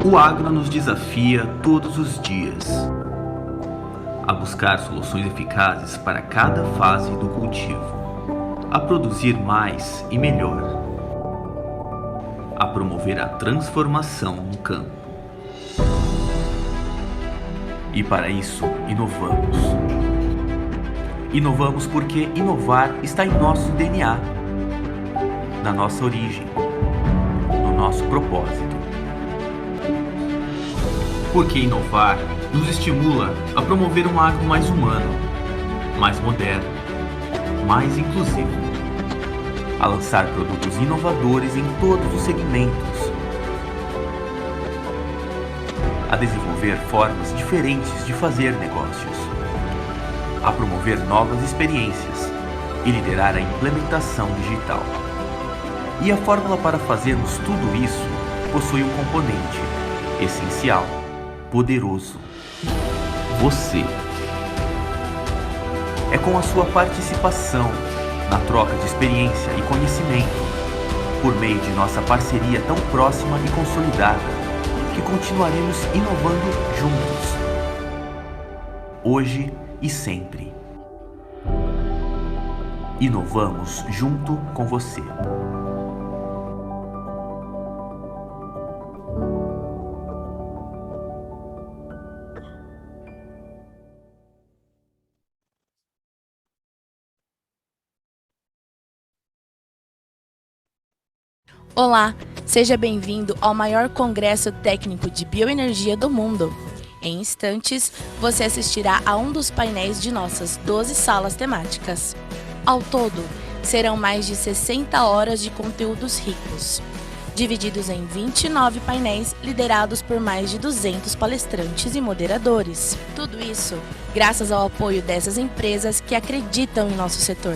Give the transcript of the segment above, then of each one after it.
O agro nos desafia todos os dias a buscar soluções eficazes para cada fase do cultivo, a produzir mais e melhor, a promover a transformação no campo. E para isso, inovamos. Inovamos porque inovar está em nosso DNA, na nossa origem, no nosso propósito. Porque inovar nos estimula a promover um agro mais humano, mais moderno, mais inclusivo, a lançar produtos inovadores em todos os segmentos, a desenvolver formas diferentes de fazer negócios, a promover novas experiências e liderar a implementação digital. E a fórmula para fazermos tudo isso possui um componente essencial, poderoso: você. É com a sua participação na troca de experiência e conhecimento, por meio de nossa parceria tão próxima e consolidada, que continuaremos inovando juntos, hoje e sempre. Inovamos junto com você. Olá, seja bem-vindo ao maior congresso técnico de bioenergia do mundo. Em instantes, você assistirá a um dos painéis de nossas 12 salas temáticas. Ao todo, serão mais de 60 horas de conteúdos ricos, divididos em 29 painéis liderados por mais de 200 palestrantes e moderadores. Tudo isso graças ao apoio dessas empresas que acreditam em nosso setor.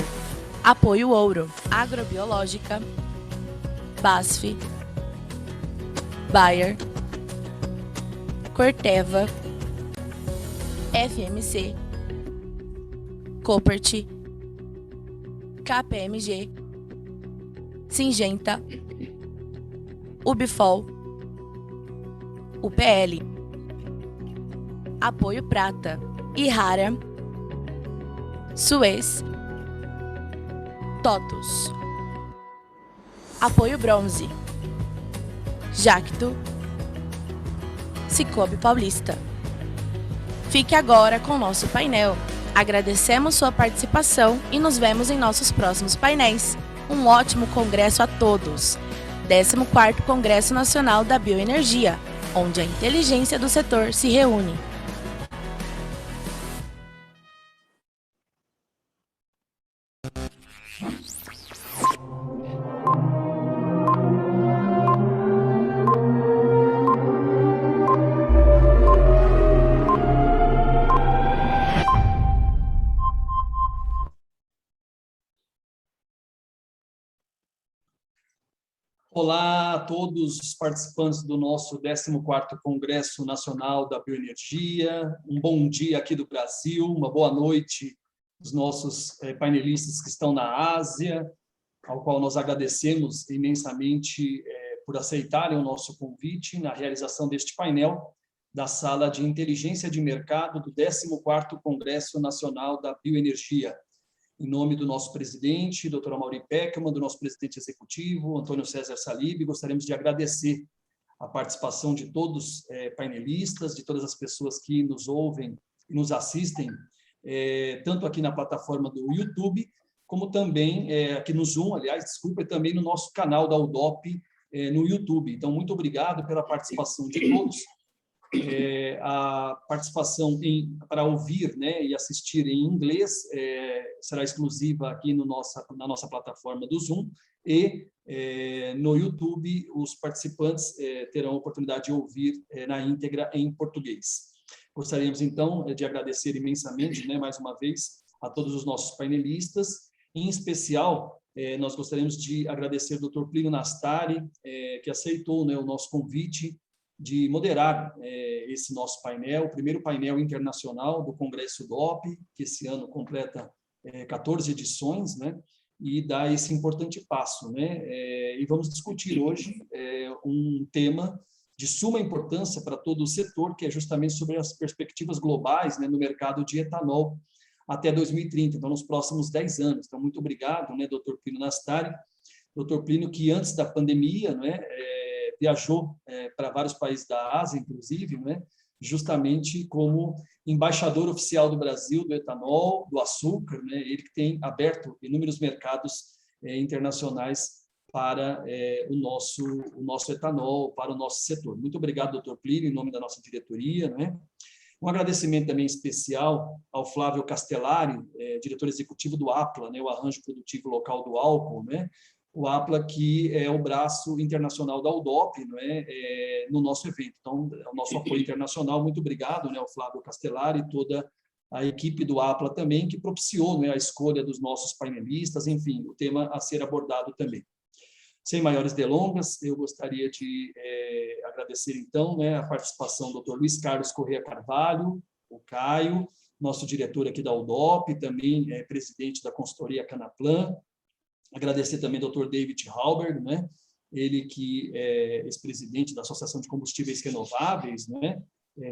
Apoio Ouro, Agrobiológica, BASF, Bayer, Corteva, FMC, Coopert, KPMG, Syngenta, Ubifol, UPL, Apoio Prata, Ihara, Suez, TOTUS. Apoio Bronze, Jacto, Cicobi Paulista. Fique agora com o nosso painel. Agradecemos sua participação e nos vemos em nossos próximos painéis. Um ótimo congresso a todos! 14º Congresso Nacional da Bioenergia, onde a inteligência do setor se reúne. Olá a todos os participantes do nosso 14º Congresso Nacional da Bioenergia. Um bom dia aqui do Brasil, uma boa noite aos nossos painelistas que estão na Ásia, ao qual nós agradecemos imensamente por aceitarem o nosso convite na realização deste painel, da Sala de Inteligência de Mercado do 14º Congresso Nacional da Bioenergia. Em nome do nosso presidente, Dr. Amaury Peckerman, do nosso presidente executivo, Antônio César Salib, gostaríamos de agradecer a participação de todos painelistas, de todas as pessoas que nos ouvem e nos assistem, tanto aqui na plataforma do YouTube, como também aqui no Zoom, aliás, desculpa, e também no nosso canal da UDOP no YouTube. Então, muito obrigado pela participação de todos. A participação para ouvir, né, e assistir em inglês será exclusiva aqui na nossa plataforma do Zoom, e no YouTube os participantes terão a oportunidade de ouvir na íntegra em português. Gostaríamos, então, de agradecer imensamente, né, mais uma vez, a todos os nossos painelistas. Em especial, nós gostaríamos de agradecer ao Dr. Plínio Nastari, que aceitou, né, o nosso convite de moderar esse nosso painel, o primeiro painel internacional do Congresso UDOP, que esse ano completa 14 edições, né, e dá esse importante passo, né, e vamos discutir hoje um tema de suma importância para todo o setor, que é justamente sobre as perspectivas globais, né, no mercado de etanol até 2030, então nos próximos 10 anos. Então, muito obrigado, né, Dr. Plínio Nastari, Dr. Plínio, que antes da pandemia, né, viajou para vários países da Ásia, inclusive, né, justamente como embaixador oficial do Brasil do etanol, do açúcar, né, ele que tem aberto inúmeros mercados internacionais para o nosso etanol, para o nosso setor. Muito obrigado, Dr. Plínio, em nome da nossa diretoria, né? Um agradecimento também especial ao Flávio Castellari, diretor executivo do APLA, né, o Arranjo Produtivo Local do Álcool, né? O APLA, que é o braço internacional da UDOP, não é, no nosso evento. Então, é o nosso apoio internacional. Muito obrigado, né, ao Flávio Castellari e toda a equipe do APLA também, que propiciou, né, a escolha dos nossos painelistas, enfim, o tema a ser abordado também. Sem maiores delongas, eu gostaria de agradecer, então, né, a participação do Dr. Luiz Carlos Corrêa Carvalho, o Caio, nosso diretor aqui da UDOP, também presidente da consultoria Canaplan. Agradecer também ao Dr. David Halberg, né, ele que é ex-presidente da Associação de Combustíveis Renováveis, né.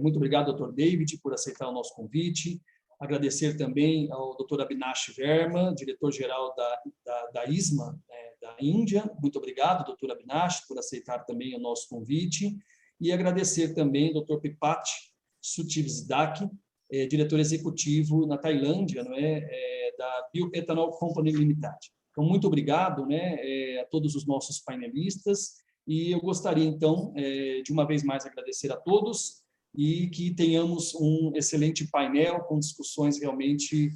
Muito obrigado, Dr. David, por aceitar o nosso convite. Agradecer também ao Dr. Abhinash Verma, diretor-geral da ISMA, da Índia. Muito obrigado, Dr. Abhinash, por aceitar também o nosso convite. E agradecer também ao Dr. Pipat Sutivsdak, diretor executivo na Tailândia, não é, da Bioethanol Company Limited. Então, muito obrigado, né, a todos os nossos painelistas. E eu gostaria, então, de uma vez mais agradecer a todos e que tenhamos um excelente painel com discussões realmente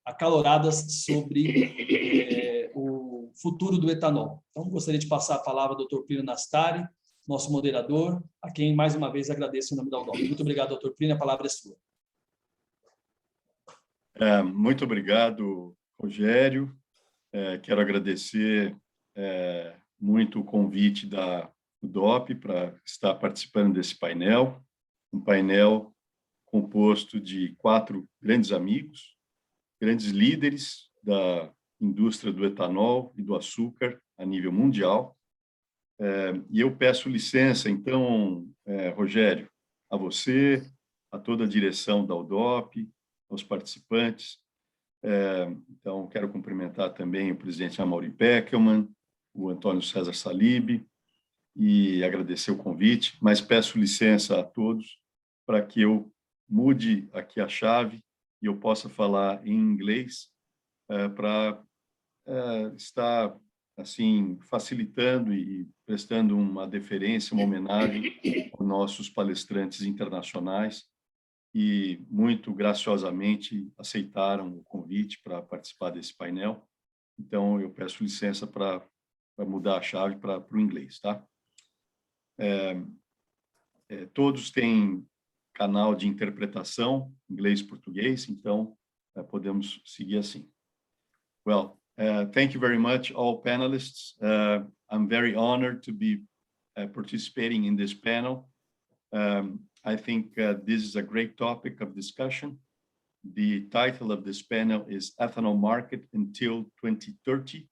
acaloradas sobre o futuro do etanol. Então, gostaria de passar a palavra ao Dr. Plínio Nastari, nosso moderador, a quem, mais uma vez, agradeço em nome da UDOP. Muito obrigado, Dr. Plínio, a palavra é sua. Muito obrigado, Rogério. Quero agradecer muito o convite da UDOP para estar participando desse painel, um painel composto de 4 grandes amigos, grandes líderes da indústria do etanol e do açúcar a nível mundial. E eu peço licença, então, Rogério, a você, a toda a direção da UDOP, aos participantes. Então, quero cumprimentar também o presidente Amaury Peckerman, o Antônio César Salib, e agradecer o convite, mas peço licença a todos para que eu mude aqui a chave e eu possa falar em inglês para estar assim facilitando e prestando uma deferência, uma homenagem aos nossos palestrantes internacionais e muito graciosamente aceitaram o convite para participar desse painel. Então eu peço licença para mudar a chave para o inglês, tá? Todos têm canal de interpretação inglês e português, então podemos seguir assim. Well, thank you very much, all panelists. I'm very honored to be participating in this panel. I think this is a great topic of discussion. The title of this panel is Ethanol Market Until 2030.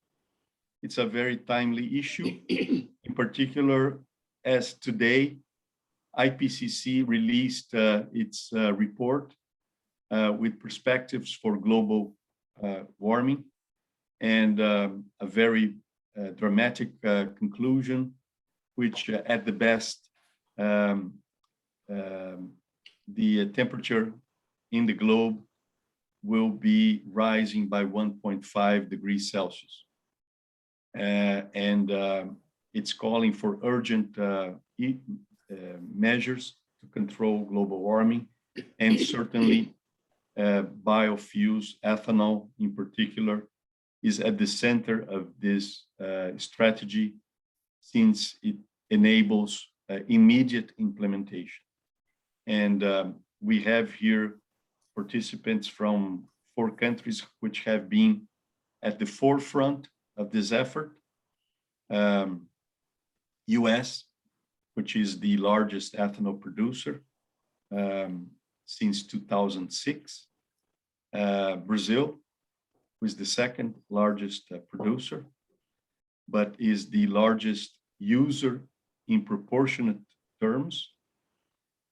It's a very timely issue, in particular, as today IPCC released its report with perspectives for global warming, and a very dramatic conclusion, which at the best, the temperature in the globe will be rising by 1.5 degrees Celsius. And it's calling for urgent measures to control global warming, and certainly biofuels, ethanol in particular, is at the center of this strategy, since it enables immediate implementation. And we have here participants from 4 countries which have been at the forefront of this effort. US, which is the largest ethanol producer since 2006. Brazil, who is the second largest producer, but is the largest user in proportionate terms.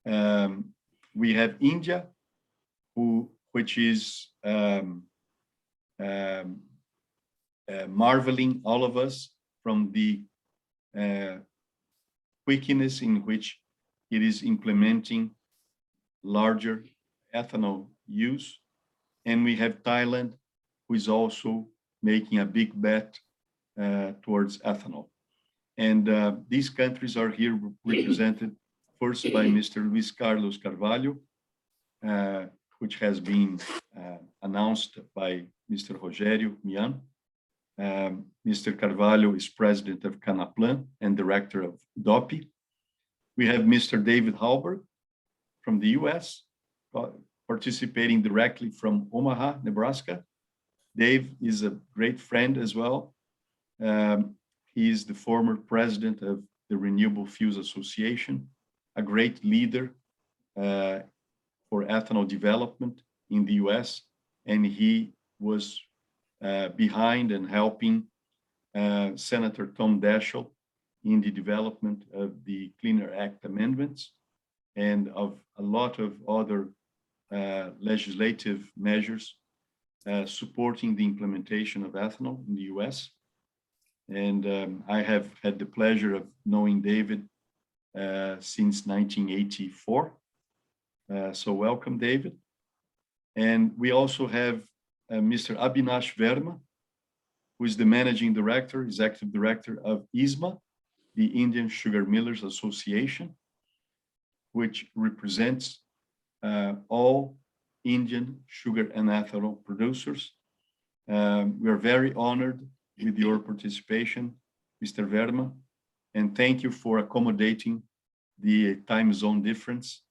We have India, which is marveling all of us from the quickness in which it is implementing larger ethanol use. And we have Thailand, who is also making a big bet towards ethanol. And these countries are here represented first by Mr. Luis Carlos Carvalho, which has been announced by Mr. Rogério Mian. Mr. Carvalho is president of Canaplan and director of UDOP. We have Mr. David Halberg from the US, participating directly from Omaha, Nebraska. Dave is a great friend as well. He is the former president of the Renewable Fuels Association, a great leader for ethanol development in the US, and he was behind and helping Senator Tom Daschle in the development of the Cleaner Act amendments and of a lot of other legislative measures supporting the implementation of ethanol in the US. And I have had the pleasure of knowing David since 1984. So welcome, David. And we also have Mr. Abhinash Verma, who is the managing director, executive director of ISMA, the Indian Sugar Millers Association, which represents all Indian sugar and ethanol producers. We are very honored with your participation, Mr. Verma, and thank you for accommodating the time zone difference.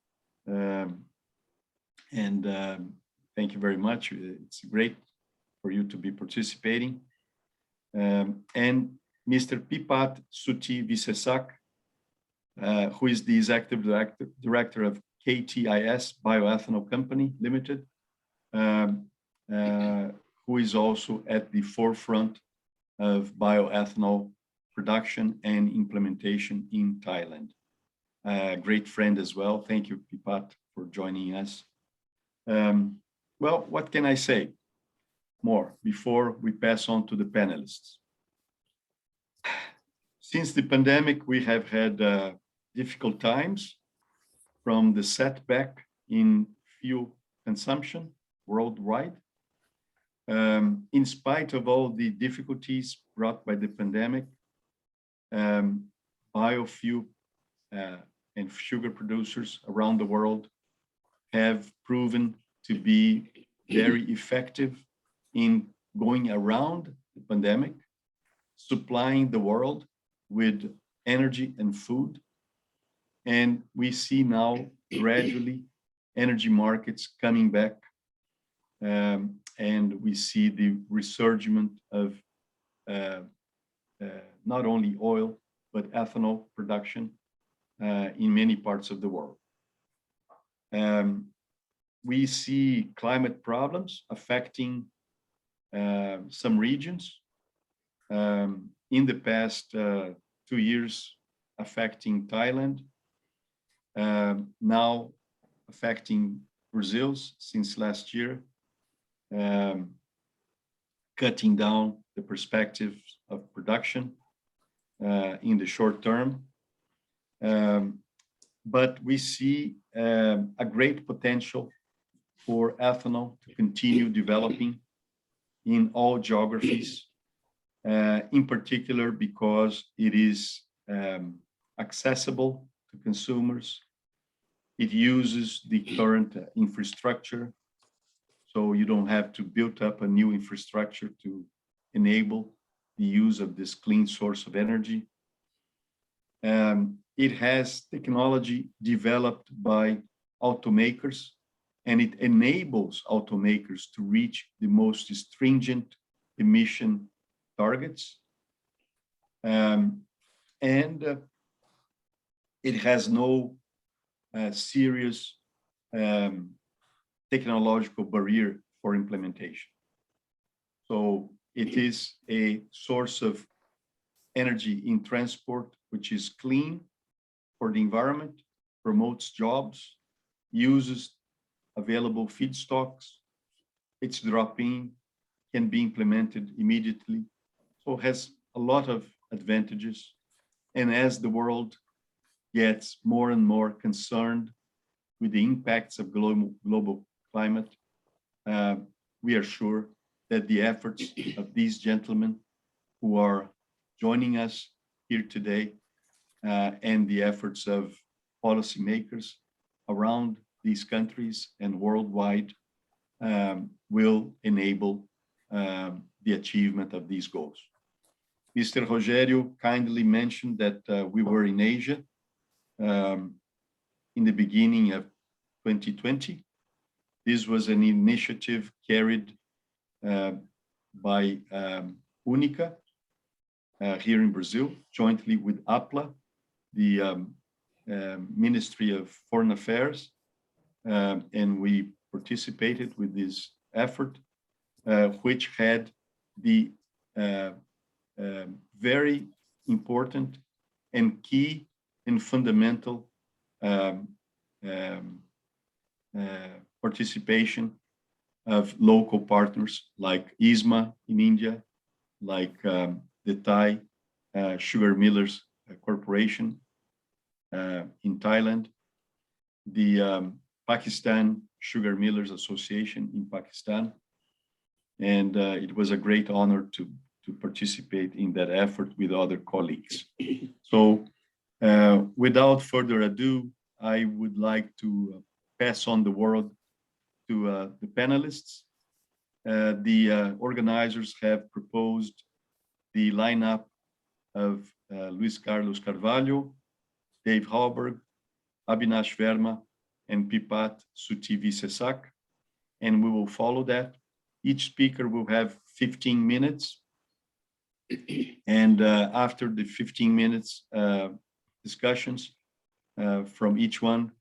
Thank you very much. It's great for you to be participating. And Mr. Pipat Suti Visesak, who is the executive director of KTIS Bioethanol Company Limited, who is also at the forefront of bioethanol production and implementation in Thailand. Great friend as well. Thank you, Pipat, for joining us. Well, what can I say more before we pass on to the panelists? Since the pandemic, we have had difficult times, from the setback in fuel consumption worldwide. In spite of all the difficulties brought by the pandemic, biofuel and sugar producers around the world have proven to be very effective in going around the pandemic, supplying the world with energy and food. And we see now gradually energy markets coming back, and we see the resurgence of not only oil, but ethanol production in many parts of the world. We see climate problems affecting some regions. In the past 2 years, affecting Thailand. now affecting Brazil's since last year, cutting down the perspectives of production in the short term. But we see a great potential for ethanol to continue developing in all geographies, in particular because it is accessible to consumers. It uses the current infrastructure, so you don't have to build up a new infrastructure to enable the use of this clean source of energy. It has technology developed by automakers, and it enables automakers to reach the most stringent emission targets. And it has no serious technological barrier for implementation. So it is a source of energy in transport, which is clean for the environment, promotes jobs, uses available feedstocks, it's drop-in, can be implemented immediately, so has a lot of advantages. And as the world gets more and more concerned with the impacts of global climate, we are sure that the efforts of these gentlemen who are joining us here today and the efforts of policymakers around these countries and worldwide will enable the achievement of these goals. Mr. Rogério kindly mentioned that we were in Asia in the beginning of 2020. This was an initiative carried by UNICA here in Brazil, jointly with APLA, the Ministry of Foreign Affairs, and we participated with this effort, which had the very important and key and fundamental participation of local partners like ISMA in India, like the Thai Sugar Millers Corporation in Thailand, the Pakistan Sugar Millers Association in Pakistan. And it was a great honor to participate in that effort with other colleagues. So without further ado, I would like to pass on the word to the panelists. The organizers have proposed the lineup of Luis Carlos Carvalho, Dave Hallberg, Abhinash Verma, and Pipat Sutivisesak, and we will follow that. Each speaker will have 15 minutes, and after the 15 minutes discussions from each one,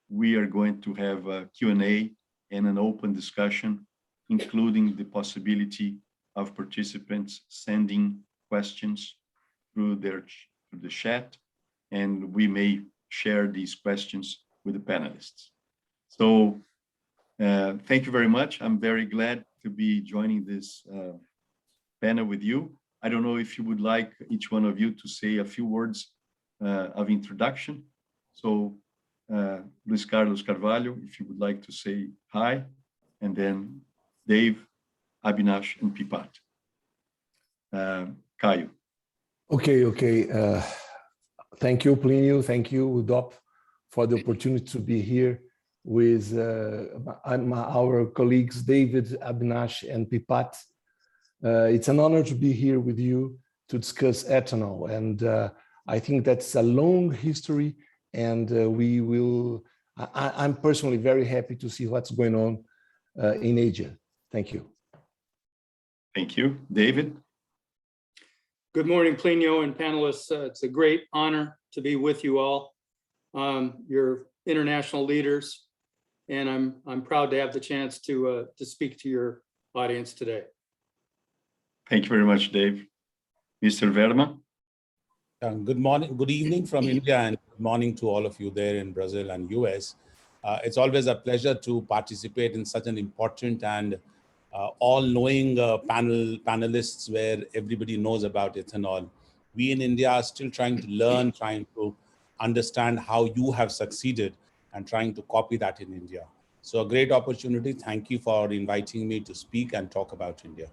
we are going to have a Q&A and an open discussion, including the possibility of participants sending questions through the chat, and we may share these questions with the panelists. So thank you very much. I'm very glad to be joining this panel with you. I don't know if you would like each one of you to say a few words of introduction. So Luis Carlos Carvalho, if you would like to say hi, and then Dave, Abhinash, and Pipat. Caio. Okay. Thank you, Plinio. Thank you, UDOP, for the opportunity to be here with our colleagues, David, Abhinash, and Pipat. It's an honor to be here with you to discuss ethanol. And I think that's a long history, and I'm personally very happy to see what's going on in Asia. Thank you. Thank you. David? Good morning, Plinio and panelists. It's a great honor to be with you all. You're international leaders, and I'm proud to have the chance to speak to your audience today. Thank you very much, Dave. Mr. Verma? Good morning, good evening from India, and morning to all of you there in Brazil and US. It's always a pleasure to participate in such an important and all-knowing panelists where everybody knows about ethanol. We in India are still trying to learn, trying to understand how you have succeeded and trying to copy that in India. So a great opportunity. Thank you for inviting me to speak and talk about India.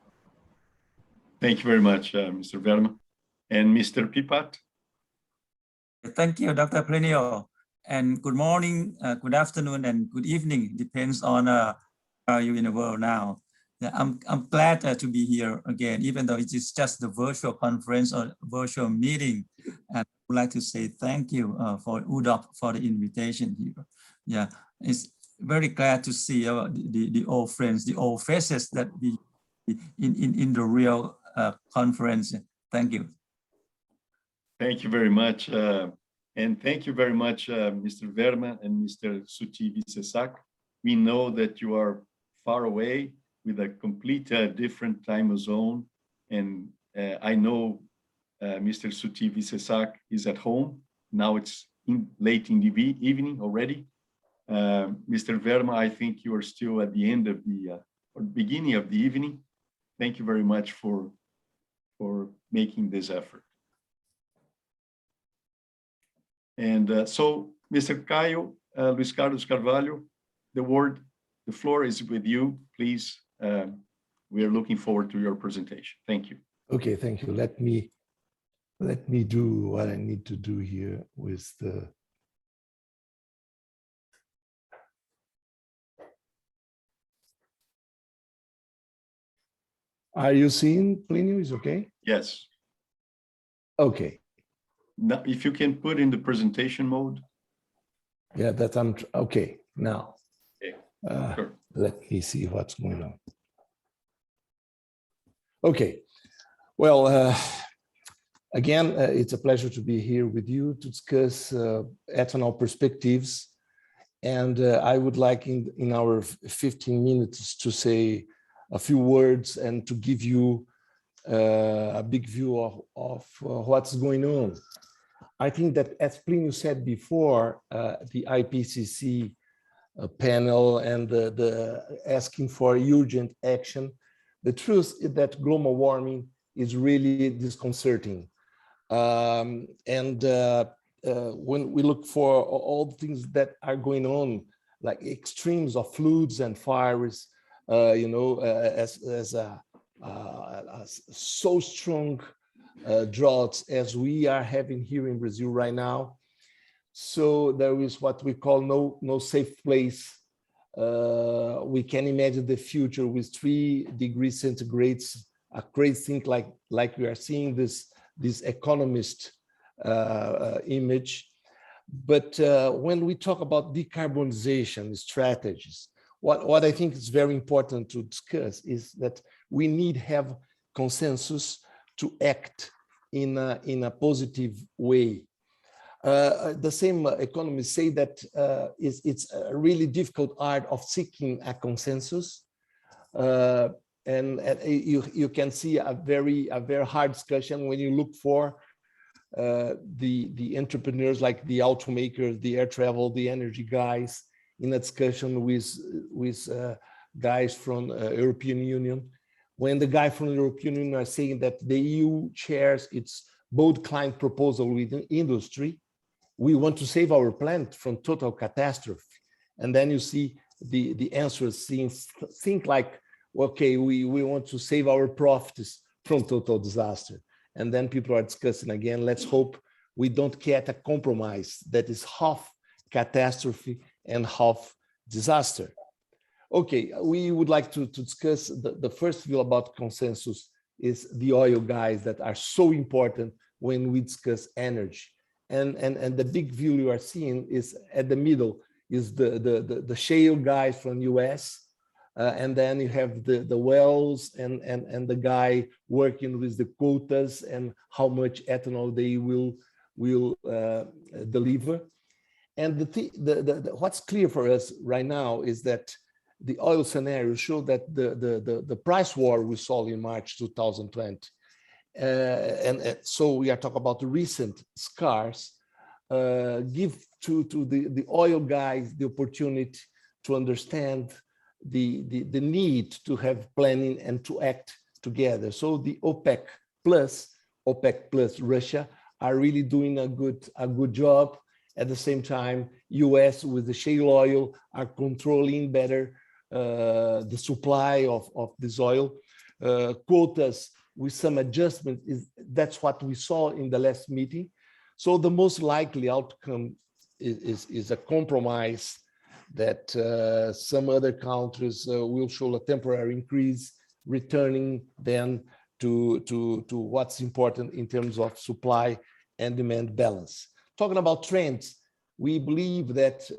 Thank you very much, Mr. Verma. And Mr. Pipat? Thank you, Dr. Plinio. And good morning, good afternoon, and good evening. Depends on where you in the world now. Yeah, I'm glad to be here again, even though it is just the virtual conference or virtual meeting. And I would like to say thank you for UDOP for the invitation here. Yeah, it's very glad to see the old friends, the old faces that we in the real conference. Thank you. Thank you very much. And thank you very much, Mr. Verma and Mr. Suti Visesak. We know that you are far away with a complete different time zone. And I know Mr. Suti Visesak is at home. Now it's late in the evening already. Mr. Verma, I think you are still at the end of the, or beginning of the evening. Thank you very much for making this effort. And so, Mr. Caio Luis Carlos Carvalho, the floor is with you. Please, we are looking forward to your presentation. Thank you. Okay, thank you. Let me do what I need to do here with the. Are you seeing Plinio? Is okay? Yes. Okay. Now, if you can put in the presentation mode. Yeah, that I'm okay now. Okay. Sure. Let me see what's going on. Okay. Well, again, it's a pleasure to be here with you to discuss ethanol perspectives. And I would like in our 15 minutes to say a few words and to give you a big view of what's going on. I think that, as Plinio said before, the IPCC panel and the asking for urgent action, the truth is that global warming is really disconcerting. When we look for all the things that are going on, like extremes of floods and fires, as so strong droughts as we are having here in Brazil right now. So there is what we call no safe place. We can imagine the future with 3 degrees centigrade, a crazy thing like we are seeing this economist image. But when we talk about decarbonization strategies, what I think is very important to discuss is that we need to have consensus to act in a positive way. The same economists say that it's a really difficult art of seeking a consensus. And you can see a very hard discussion when you look for the entrepreneurs like the automakers, the air travel, the energy guys, in a discussion with guys from European Union. When the guy from the European Union are saying that the EU shares its bold climate proposal with the industry, we want to save our planet from total catastrophe. And then you see the answers think like, okay, we want to save our profits from total disaster. And then people are discussing again, let's hope we don't get a compromise that is half catastrophe and half disaster. Okay, we would like to discuss the first view about consensus is the oil guys that are so important when we discuss energy. And the big view you are seeing is at the middle is the shale guys from US. And then you have the wells and the guy working with the quotas and how much ethanol they will deliver. And what's clear for us right now is that the oil scenario showed that the price war we saw in March 2020, and so we are talking about the recent scars, give to the oil guys the opportunity to understand the need to have planning and to act together. So the OPEC plus Russia are really doing a good job. At the same time, US with the shale oil are controlling better the supply of this oil. Quotas with some adjustment, that's what we saw in the last meeting. So the most likely outcome is a compromise that some other countries will show a temporary increase, returning then to what's important in terms of supply and demand balance. Talking about trends, we believe that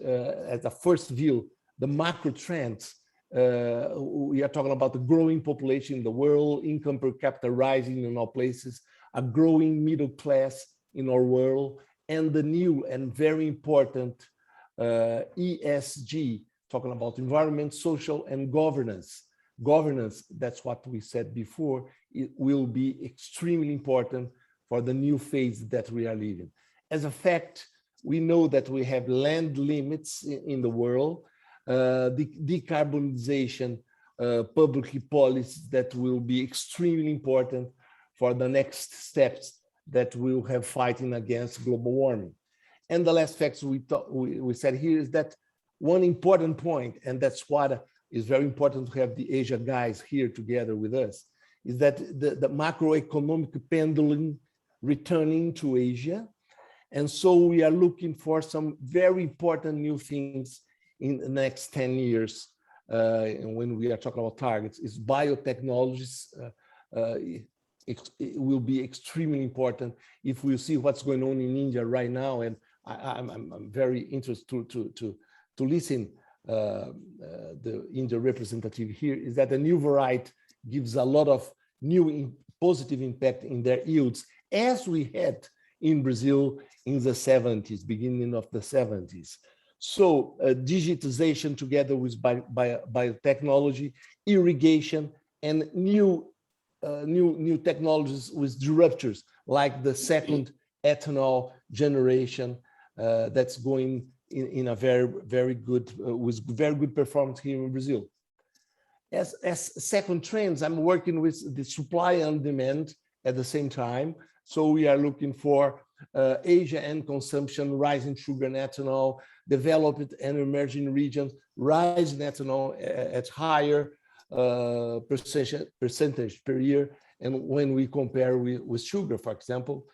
as a first view, the macro trends, we are talking about the growing population in the world, income per capita rising in all places, a growing middle class in our world, and the new and very important ESG, talking about environment, social, and governance. Governance, that's what we said before, it will be extremely important for the new phase that we are living. As a fact, we know that we have land limits in the world, the decarbonization public policies that will be extremely important for the next steps that we'll have fighting against global warming. And the last facts we said here is that one important point, and that's what is very important to have the Asia guys here together with us, is that the macroeconomic pendulum returning to Asia. And so we are looking for some very important new things in the next 10 years. And when we are talking about targets, is biotechnologies. It will be extremely important if we see what's going on in India right now. And I'm very interested to listen the India representative here, is that the new variety gives a lot of new positive impact in their yields, as we had in Brazil in the 70s, beginning of the 70s. So digitization together with biotechnology, irrigation, and new technologies with disruptors, like the second ethanol generation that's going in a very good, with very good performance here in Brazil. As second trends, I'm working with the supply and demand at the same time. So we are looking for Asia and consumption, rising sugar and ethanol, developed and emerging regions, rising ethanol at higher percentage per year. And when we compare with sugar, for example,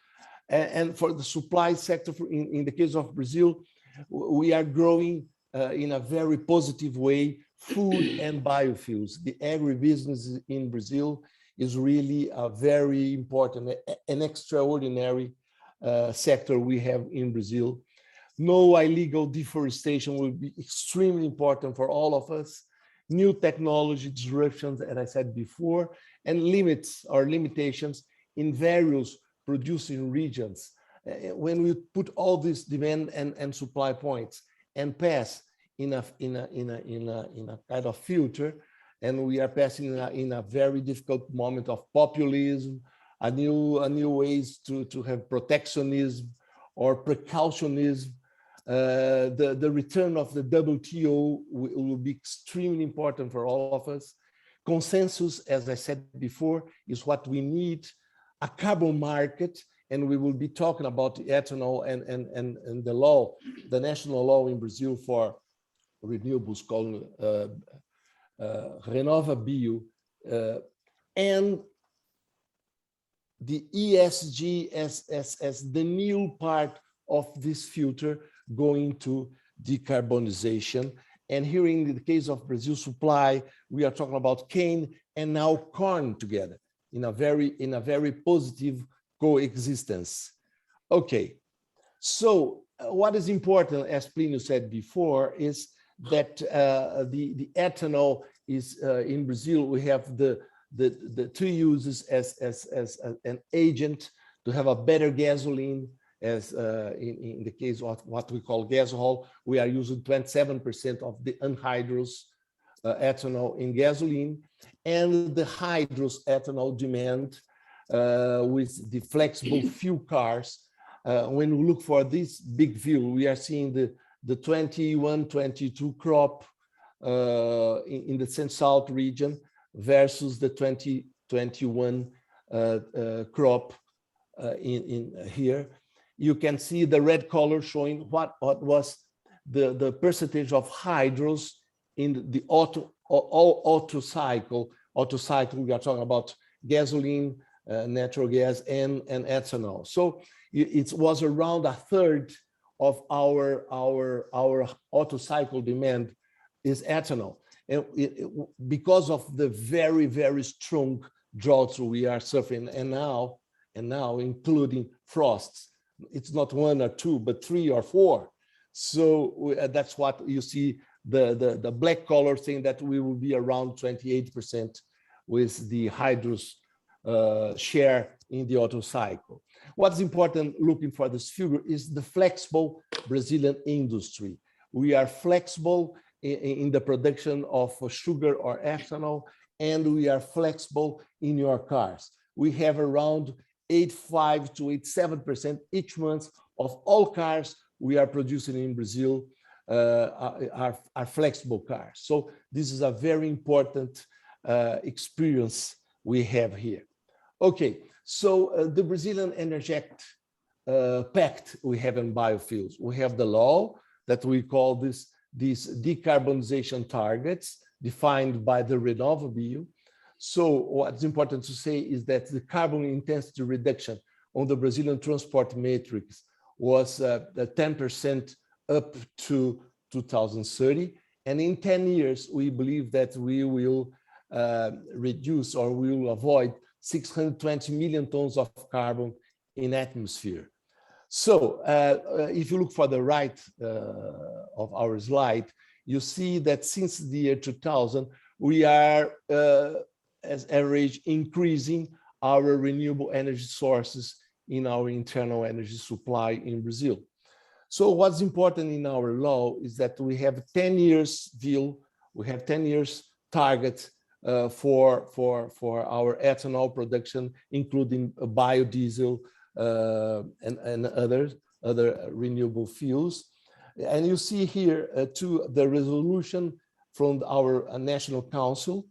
and for the supply sector, in the case of Brazil, we are growing in a very positive way, food and biofuels. The agribusiness in Brazil is really a very important, an extraordinary sector we have in Brazil. No illegal deforestation will be extremely important for all of us. New technology disruptions, as I said before, and limits or limitations in various producing regions. When we put all this demand and supply points and pass in a kind of future, and we are passing in a very difficult moment of populism, a new ways to have protectionism or precautionism. The return of the WTO will be extremely important for all of us. Consensus, as I said before, is what we need. A carbon market, and we will be talking about the ethanol and the law, the national law in Brazil for renewables called RenovaBio, and the ESG as the new part of this future going to decarbonization. And here in the case of Brazil supply, we are talking about cane and now corn together in a very positive coexistence. Okay, so what is important, as Plinio said before, is that the ethanol is in Brazil. We have the two uses as an agent to have a better gasoline. As in the case of what we call gasohol, we are using 27% of the anhydrous ethanol in gasoline, and the hydrous ethanol demand with the flexible fuel cars when we look for this big view, we are seeing the 21-22 crop in the Central region versus the 2021 crop in here. You can see the red color showing what was the percentage of hydros in the auto cycle. Auto cycle, we are talking about gasoline, natural gas, and ethanol. So it was around a third of our auto cycle demand is ethanol. And because of the very, very strong droughts we are suffering, and now including frosts, it's not 1 or 2, but 3 or 4. So that's what you see, the black color saying that we will be around 28% with the hydros share in the auto cycle. What's important looking for this figure is the flexible Brazilian industry. We are flexible in the production of sugar or ethanol, and we are flexible in your cars. We have around 85 to 87% each month of all cars we are producing in Brazil are flexible cars. So this is a very important experience we have here. Okay, so the Brazilian Energy Pact we have in biofuels. We have the law that we call these decarbonization targets defined by the RenovaBio. So what's important to say is that the carbon intensity reduction on the Brazilian transport matrix was 10% up to 2030. And in 10 years, we believe that we will reduce or we will avoid 620 million tons of carbon in atmosphere. So if you look for the right of our slide, you see that since the year 2000, we are as average increasing our renewable energy sources in our internal energy supply in Brazil. So what's important in our law is that we have 10 years view, we have 10 years target for our ethanol production, including biodiesel and other renewable fuels. And you see here to the resolution from our National Council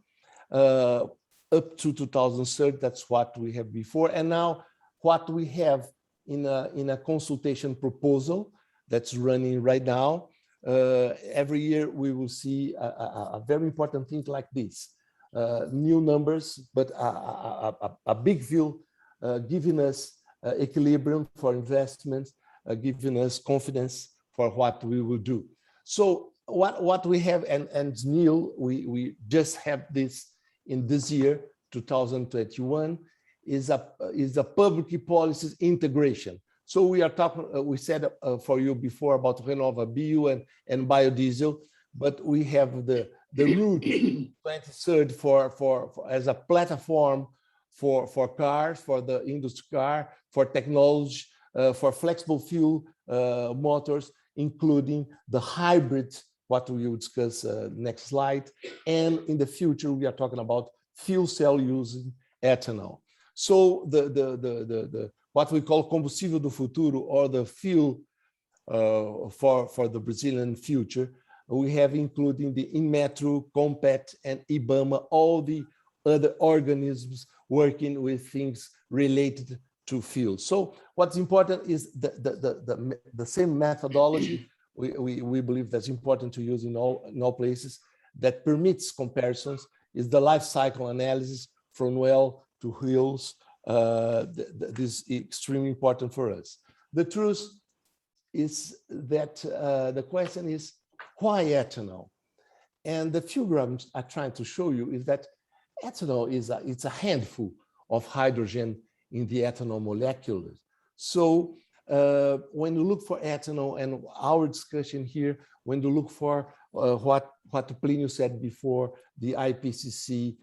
up to 2030. That's what we have before. And now what we have in a consultation proposal that's running right now. Every year we will see a very important thing like this. New numbers, but a big view giving us equilibrium for investments, giving us confidence for what we will do. So what we have, and Neil, we just have this in this year, 2021, is a public policies integration. So we are talking, we said for you before about RenovaBio and biodiesel, but we have the route 23rd for as a platform for cars, for the industry car, for technology, for flexible fuel motors, including the hybrid, what we will discuss next slide. And in the future, we are talking about fuel cell using ethanol. So the what we call combustível do futuro, or the fuel for the Brazilian future, we have including the Inmetro, Compact, and IBAMA, all the other organisms working with things related to fuel. So what's important is the same methodology we believe that's important to use in all places that permits comparisons is the life cycle analysis from well to hills. This is extremely important for us. The truth is that the question is, why ethanol? And the figure I'm trying to show you is that ethanol it's a handful of hydrogen in the ethanol molecules. So when you look for ethanol, and our discussion here, when you look for what Plinio said before, the IPCC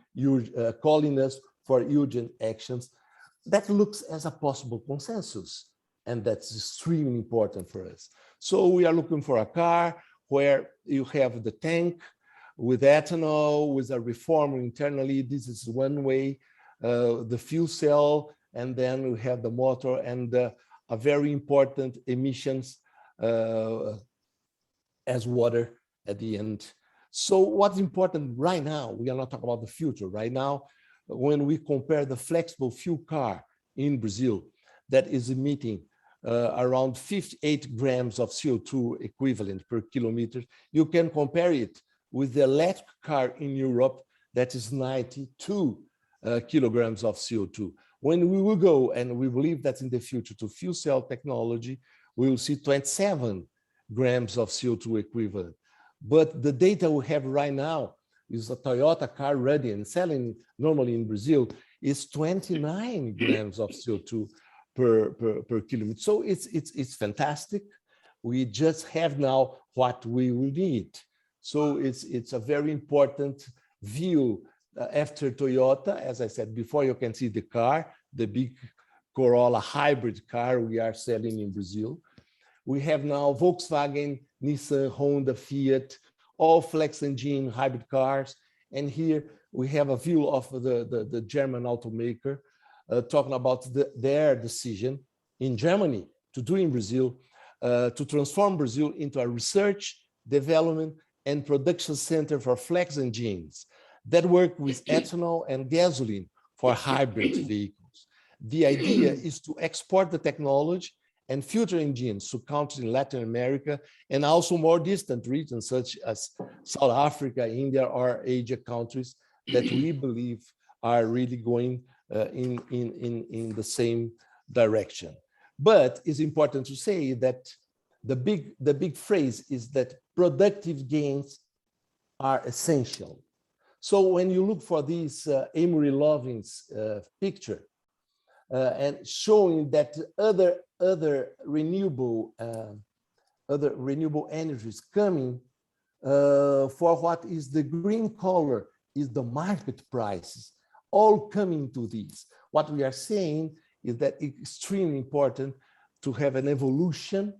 calling us for urgent actions, that looks as a possible consensus, and that's extremely important for us. So we are looking for a car where you have the tank with ethanol, with a reformer internally. This is one way, the fuel cell, and then we have the motor and a very important emissions as water at the end. So what's important right now, we are not talking about the future. Right now, when we compare the flexible fuel car in Brazil that is emitting around 58 grams of CO2 equivalent per kilometer, you can compare it with the electric car in Europe that is 92 kilograms of CO2. When we will go, and we believe that in the future, to fuel cell technology, we will see 27 grams of CO2 equivalent. But the data we have right now is a Toyota car ready and selling normally in Brazil is 29 grams of CO2 per kilometer. So it's fantastic. We just have now what we will need. So it's a very important view after Toyota. As I said before, you can see the car, the big Corolla hybrid car we are selling in Brazil. We have now Volkswagen, Nissan, Honda, Fiat, all flex engine hybrid cars. And here we have a view of the German automaker talking about their decision in Germany to do in Brazil, to transform Brazil into a research, development, and production center for flex engines that work with ethanol and gasoline for hybrid vehicles. The idea is to export the technology and future engines to countries in Latin America and also more distant regions such as South Africa, India, or Asia countries that we believe are really going in the same direction. But it's important to say that the big phrase is that productive gains are essential. So when you look for this Amory Lovin's picture and showing that other renewable energies coming for what is the green color is the market prices all coming to these. What we are saying is that it's extremely important to have an evolution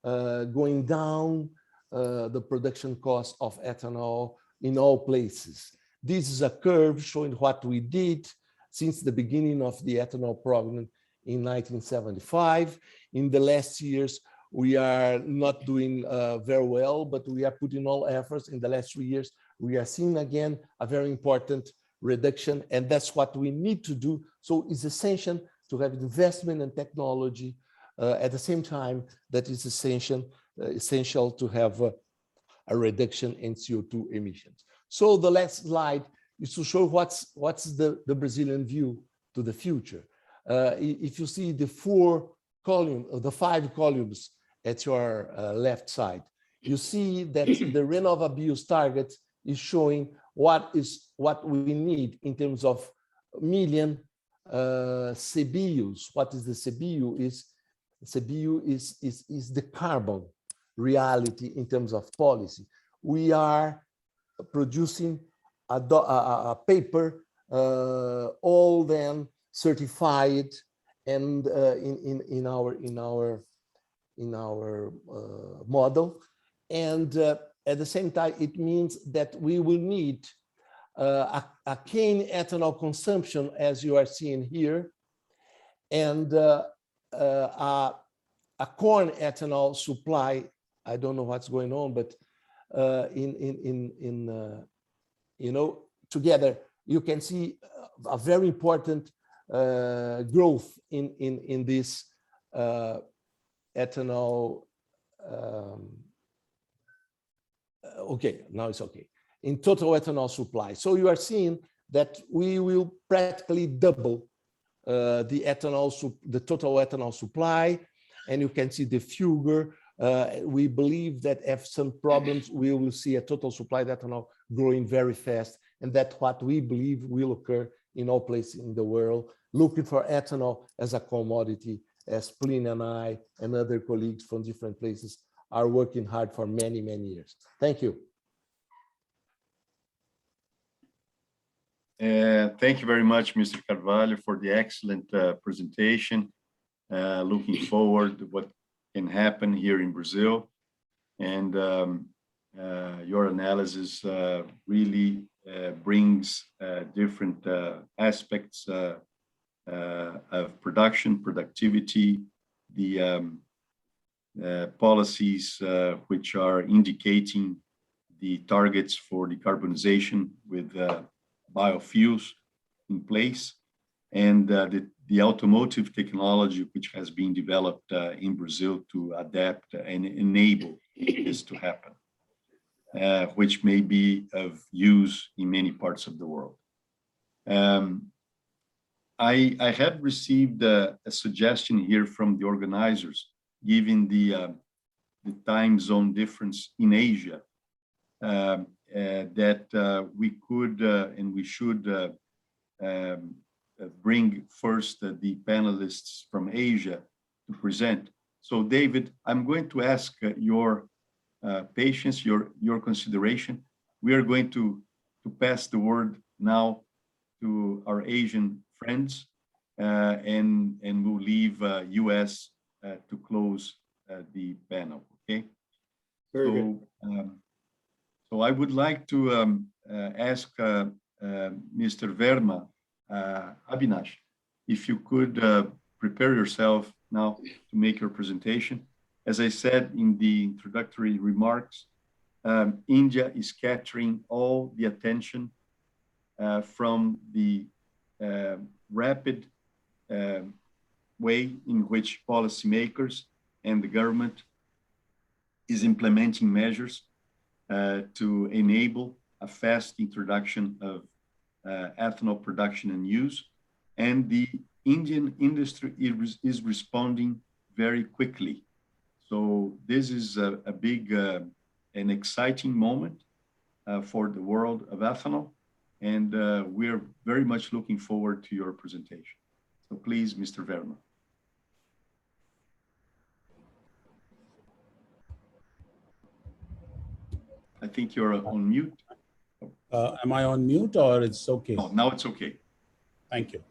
going down the production cost of ethanol in all places. This is a curve showing what we did since the beginning of the ethanol program in 1975. In the last years, we are not doing very well, but we are putting all efforts. In the last 3 years, we are seeing again a very important reduction, and that's what we need to do. So it's essential to have investment in technology at the same time that is essential to have a reduction in CO2 emissions. So the last slide is to show what's the Brazilian view to the future. If you see the the 5 columns at your left side, you see that the RenovaBio's target is showing what we need in terms of million CBUs. What is the CBU? CBU is the carbon reality in terms of policy. We are producing a paper all then certified and in our model, and at the same time it means that we will need a cane ethanol consumption as you are seeing here, and a corn ethanol supply. I don't know what's going on, but together you can see a very important growth in this ethanol. Okay, now it's okay. In total ethanol supply. So you are seeing that we will practically double the total ethanol supply, and you can see the figure. We believe that if some problems, we will see a total supply of ethanol growing very fast, and that's what we believe will occur in all places in the world, looking for ethanol as a commodity, as Pliny and I and other colleagues from different places are working hard for many, many years. Thank you. Thank you very much, Mr. Carvalho, for the excellent presentation. Looking forward to what can happen here in Brazil. And your analysis really brings different aspects of production, productivity, policies which are indicating the targets for decarbonization with biofuels in place, and the automotive technology which has been developed in Brazil to adapt and enable this to happen, which may be of use in many parts of the world. I have received a suggestion here from the organizers, given the time zone difference in Asia, that we could and we should bring first the panelists from Asia to present. So David, I'm going to ask your patience, your consideration. We are going to pass the word now to our Asian friends, and we'll leave US to close the panel, okay? Very good. So I would like to ask Mr. Verma, Abhinash, if you could prepare yourself now to make your presentation. As I said in the introductory remarks, India is capturing all the attention from the rapid way in which policymakers and the government is implementing measures to enable a fast introduction of ethanol production and use. And the Indian industry is responding very quickly. So this is a big and exciting moment for the world of ethanol. And we're very much looking forward to your presentation. So please, Mr. Verma. I think you're on mute. Am I on mute or it's okay? No, now it's okay. Thank you.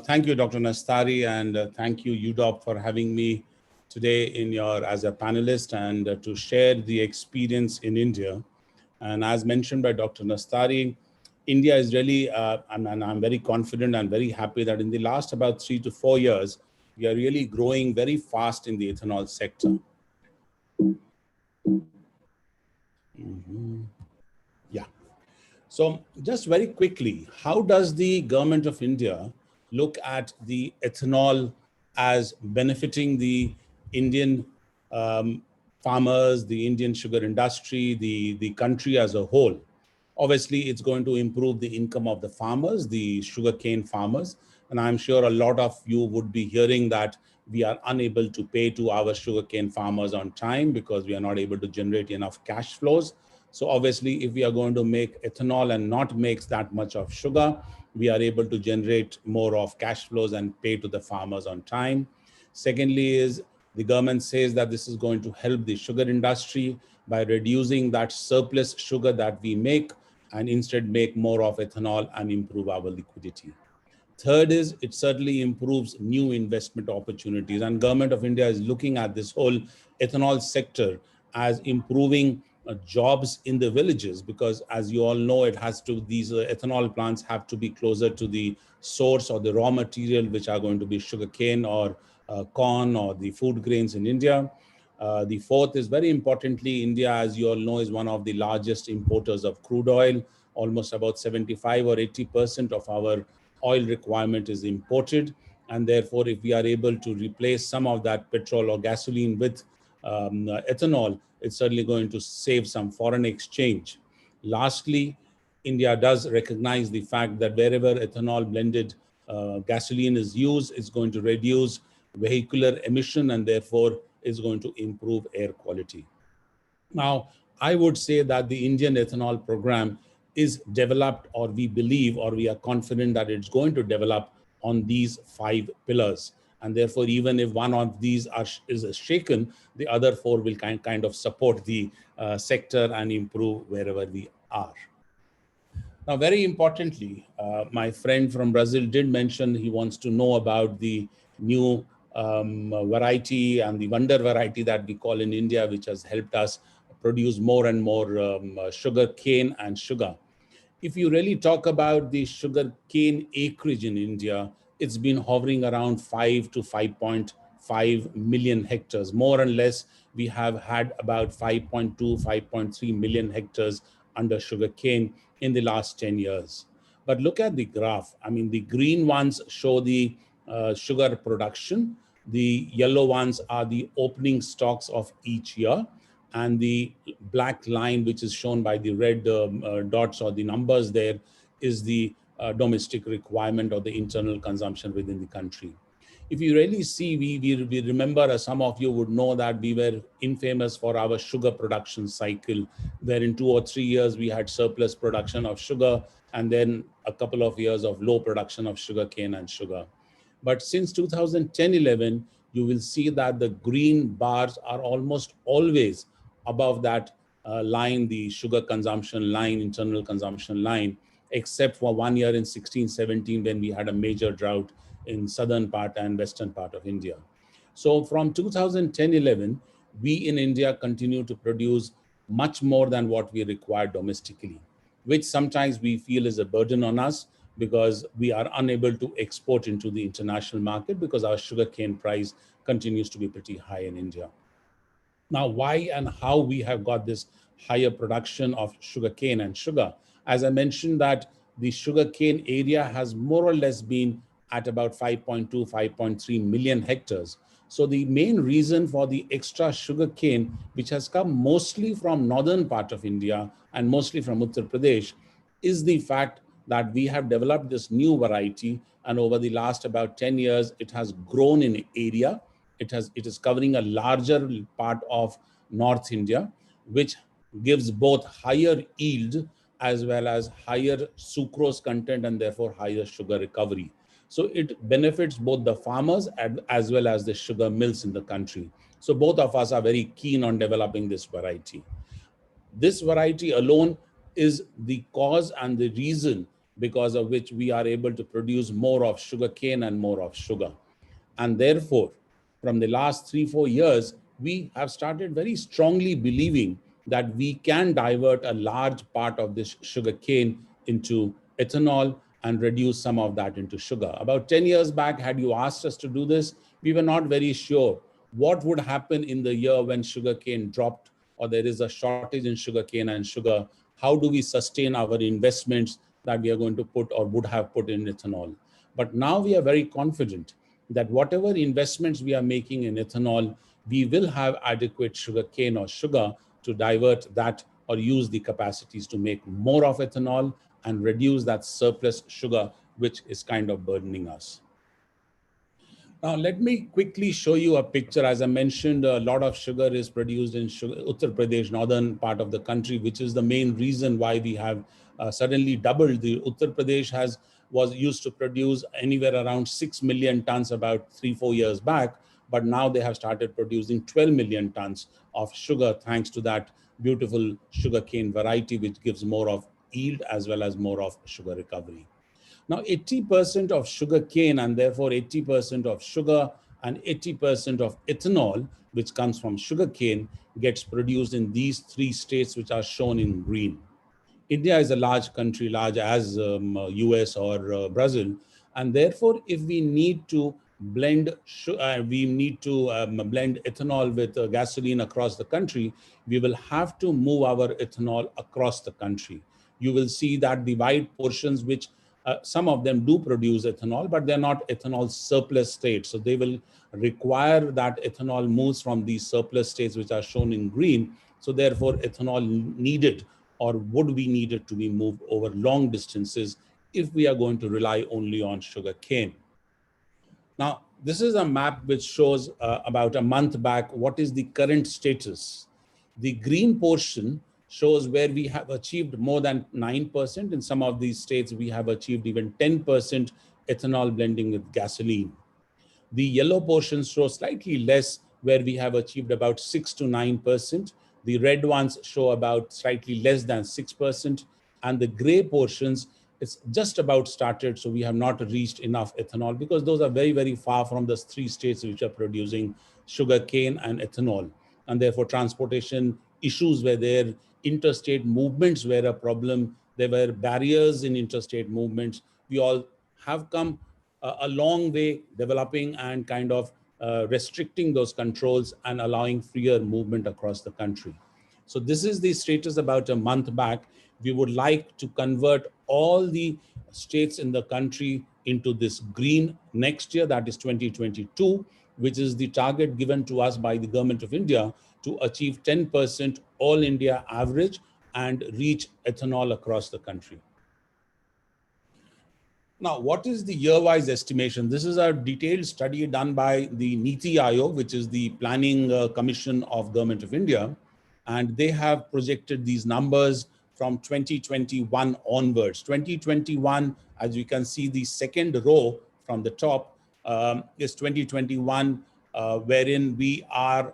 Thank you, Dr. Nastari, and thank you, UDOP, for having me today as a panelist and to share the experience in India. And as mentioned by Dr. Nastari, India is really, and I'm very confident and very happy that in the last about 3 to 4 years, we are really growing very fast in the ethanol sector. Yeah. So just very quickly, how does the government of India look at the ethanol as benefiting the Indian farmers, the Indian sugar industry, the country as a whole? Obviously, it's going to improve the income of the farmers, the sugarcane farmers. And I'm sure a lot of you would be hearing that we are unable to pay to our sugarcane farmers on time because we are not able to generate enough cash flows. So obviously, if we are going to make ethanol and not make that much of sugar, we are able to generate more of cash flows and pay to the farmers on time. Secondly is the government says that this is going to help the sugar industry by reducing that surplus sugar that we make and instead make more of ethanol and improve our liquidity. Third is it certainly improves new investment opportunities, and Government of India is looking at this whole ethanol sector as improving jobs in the villages, because as you all know, these ethanol plants have to be closer to the source or the raw material, which are going to be sugarcane or corn or the food grains in India. The fourth is, very importantly, India, as you all know, is one of the largest importers of crude oil. Almost about 75 or 80% of our oil requirement is imported. And therefore, if we are able to replace some of that petrol or gasoline with ethanol, it's certainly going to save some foreign exchange. Lastly, India does recognize the fact that wherever ethanol blended gasoline is used, it's going to reduce vehicular emission and therefore is going to improve air quality. Now, I would say that the Indian ethanol program is developed, or we believe, or we are confident that it's going to develop on these 5 pillars. And therefore, even if one of these is shaken, the other 4 will kind of support the sector and improve wherever we are. Now, very importantly, my friend from Brazil did mention he wants to know about the new variety and the wonder variety that we call in India, which has helped us produce more and more sugar cane and sugar. If you really talk about the sugar cane acreage in India, it's been hovering around 5 to 5.5 5 million hectares. More or less, we have had about 5.2, 5.3 million hectares under sugarcane in the last 10 years. But look at the graph. I mean, the green ones show the sugar production. The yellow ones are the opening stocks of each year. And the black line, which is shown by the red dots or the numbers there, is the domestic requirement or the internal consumption within the country. If you really see, we remember, as some of you would know, that we were infamous for our sugar production cycle, where in 2 or 3 years we had surplus production of sugar, and then a couple of years of low production of sugarcane and sugar. But since 2010-11, you will see that the green bars are almost always above that line, the sugar consumption line, internal consumption line, except for 1 year in 16-17 when we had a major drought in southern part and western part of India. So from 2010-11, we in India continue to produce much more than what we require domestically, which sometimes we feel is a burden on us because we are unable to export into the international market because our sugarcane price continues to be pretty high in India. Now, why and how we have got this higher production of sugarcane and sugar? As I mentioned, that the sugarcane area has more or less been at about 5.2, 5.3 million hectares. So the main reason for the extra sugarcane, which has come mostly from northern part of India and mostly from Uttar Pradesh, is the fact that we have developed this new variety, and over the last about 10 years, it has grown in area. It is covering a larger part of North India, which gives both higher yield as well as higher sucrose content and therefore higher sugar recovery. So it benefits both the farmers as well as the sugar mills in the country. So both of us are very keen on developing this variety. This variety alone is the cause and the reason because of which we are able to produce more of sugarcane and more of sugar. And therefore, from the last 3-4 years, we have started very strongly believing that we can divert a large part of this sugarcane into ethanol and reduce some of that into sugar. About 10 years back, had you asked us to do this, we were not very sure what would happen in the year when sugarcane dropped or there is a shortage in sugarcane and sugar. How do we sustain our investments that we are going to put or would have put in ethanol? But now we are very confident that whatever investments we are making in ethanol, we will have adequate sugarcane or sugar to divert that or use the capacities to make more of ethanol and reduce that surplus sugar, which is kind of burdening us. Now, let me quickly show you a picture. As I mentioned, a lot of sugar is produced in Uttar Pradesh, northern part of the country, which is the main reason why we have suddenly doubled. The Uttar Pradesh was used to produce anywhere around 6 million tons about 3-4 years back, but now they have started producing 12 million tons of sugar thanks to that beautiful sugarcane variety, which gives more of yield as well as more of sugar recovery. Now, 80% of sugarcane and therefore 80% of sugar and 80% of ethanol, which comes from sugarcane, gets produced in these 3 states which are shown in green. India is a large country, large as US or Brazil, and therefore, if we need to blend ethanol with gasoline across the country, we will have to move our ethanol across the country. You will see that the wide portions, which some of them do produce ethanol, but they're not ethanol surplus states. So they will require that ethanol moves from these surplus states, which are shown in green. So therefore, ethanol needed or would be needed to be moved over long distances if we are going to rely only on sugarcane. Now, this is a map which shows about a month back what is the current status. The green portion shows where we have achieved more than 9%. In some of these states, we have achieved even 10% ethanol blending with gasoline. The yellow portions show slightly less, where we have achieved about 6 to 9%. The red ones show about slightly less than 6%. And the gray portions, it's just about started, so we have not reached enough ethanol because those are very, very far from the 3 states which are producing sugarcane and ethanol. And therefore, transportation issues were there, interstate movements were a problem, there were barriers in interstate movements. We all have come a long way developing and kind of restricting those controls and allowing freer movement across the country. So this is the status about a month back. We would like to convert all the states in the country into this green next year, that is 2022, which is the target given to us by the Government of India to achieve 10% all India average and reach ethanol across the country. Now, what is the year-wise estimation? This is a detailed study done by the Niti Aayog, which is the planning commission of Government of India. And they have projected these numbers from 2021 onwards. 2021, as you can see, the second row from the top is 2021, wherein we are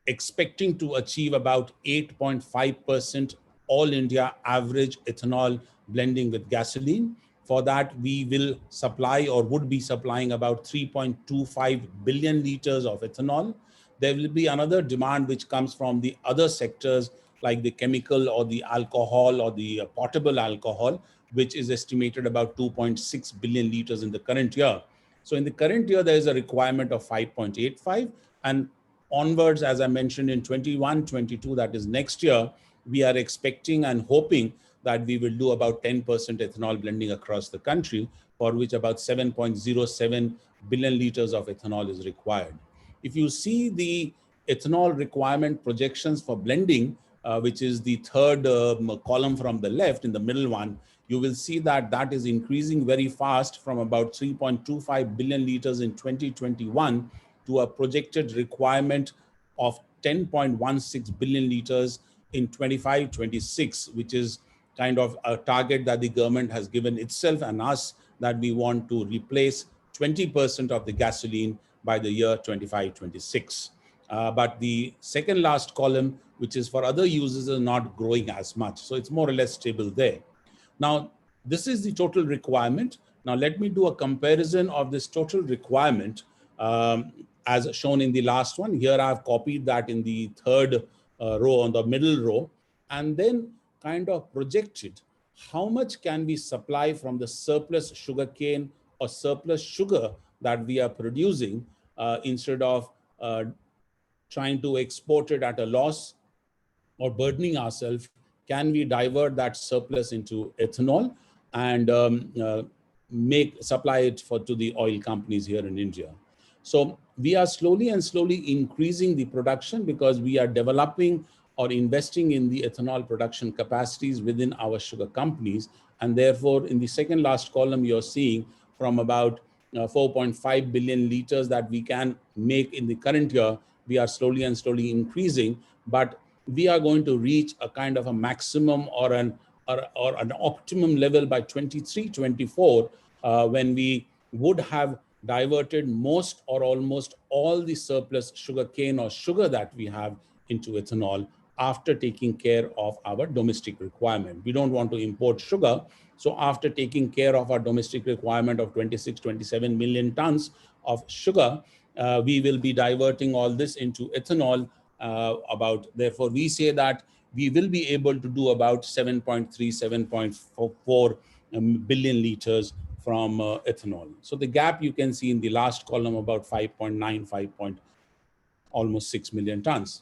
expecting to achieve about 8.5% all India average ethanol blending with gasoline. For that, we will supply or would be supplying about 3.25 billion liters of ethanol. There will be another demand which comes from the other sectors like the chemical or the alcohol or the potable alcohol, which is estimated about 2.6 billion liters in the current year. So in the current year, there is a requirement of 5.85, and onwards, as I mentioned, in 21, 22, that is next year, we are expecting and hoping that we will do about 10% ethanol blending across the country, for which about 7.07 billion liters of ethanol is required. If you see the ethanol requirement projections for blending, which is the third column from the left in the middle one, you will see that that is increasing very fast from about 3.25 billion liters in 2021 to a projected requirement of 10.16 billion liters in 25-26, which is kind of a target that the government has given itself and us, that we want to replace 20% of the gasoline by the year 25-26. But the second last column, which is for other uses, is not growing as much. So it's more or less stable there. Now, this is the total requirement. Now, let me do a comparison of this total requirement as shown in the last one. Here I've copied that in the third row, on the middle row, and then kind of projected how much can we supply from the surplus sugarcane or surplus sugar that we are producing instead of trying to export it at a loss or burdening ourselves. Can we divert that surplus into ethanol and supply it to the oil companies here in India? So we are slowly increasing the production because we are developing or investing in the ethanol production capacities within our sugar companies. And therefore, in the second last column, you're seeing from about 4.5 billion liters that we can make in the current year, we are slowly increasing, but we are going to reach a kind of a maximum or an optimum level by 23-24, when we would have diverted most or almost all the surplus sugarcane or sugar that we have into ethanol after taking care of our domestic requirement. We don't want to import sugar. So after taking care of our domestic requirement of 26-27 million tons of sugar, we will be diverting all this into ethanol. Therefore, we say that we will be able to do about 7.4 billion liters from ethanol. So the gap you can see in the last column, about 5.9, almost 6 million tons.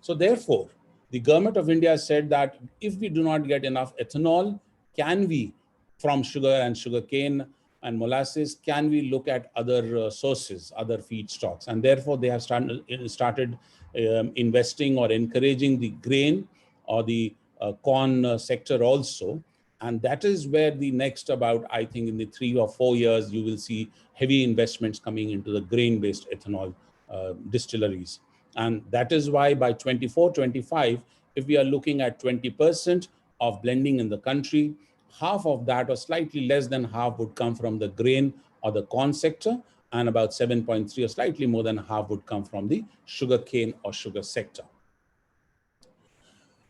So therefore, the Government of India said that if we do not get enough ethanol, can we, from sugar and sugarcane and molasses, can we look at other sources, other feedstocks? And therefore, they have started investing or encouraging the grain or the corn sector also. And that is where the next about, I think in the 3 or 4 years, you will see heavy investments coming into the grain-based ethanol distilleries. And that is why by 24-25, if we are looking at 20% of blending in the country, half of that or slightly less than half would come from the grain or the corn sector, and about 7.3 or slightly more than half would come from the sugarcane or sugar sector.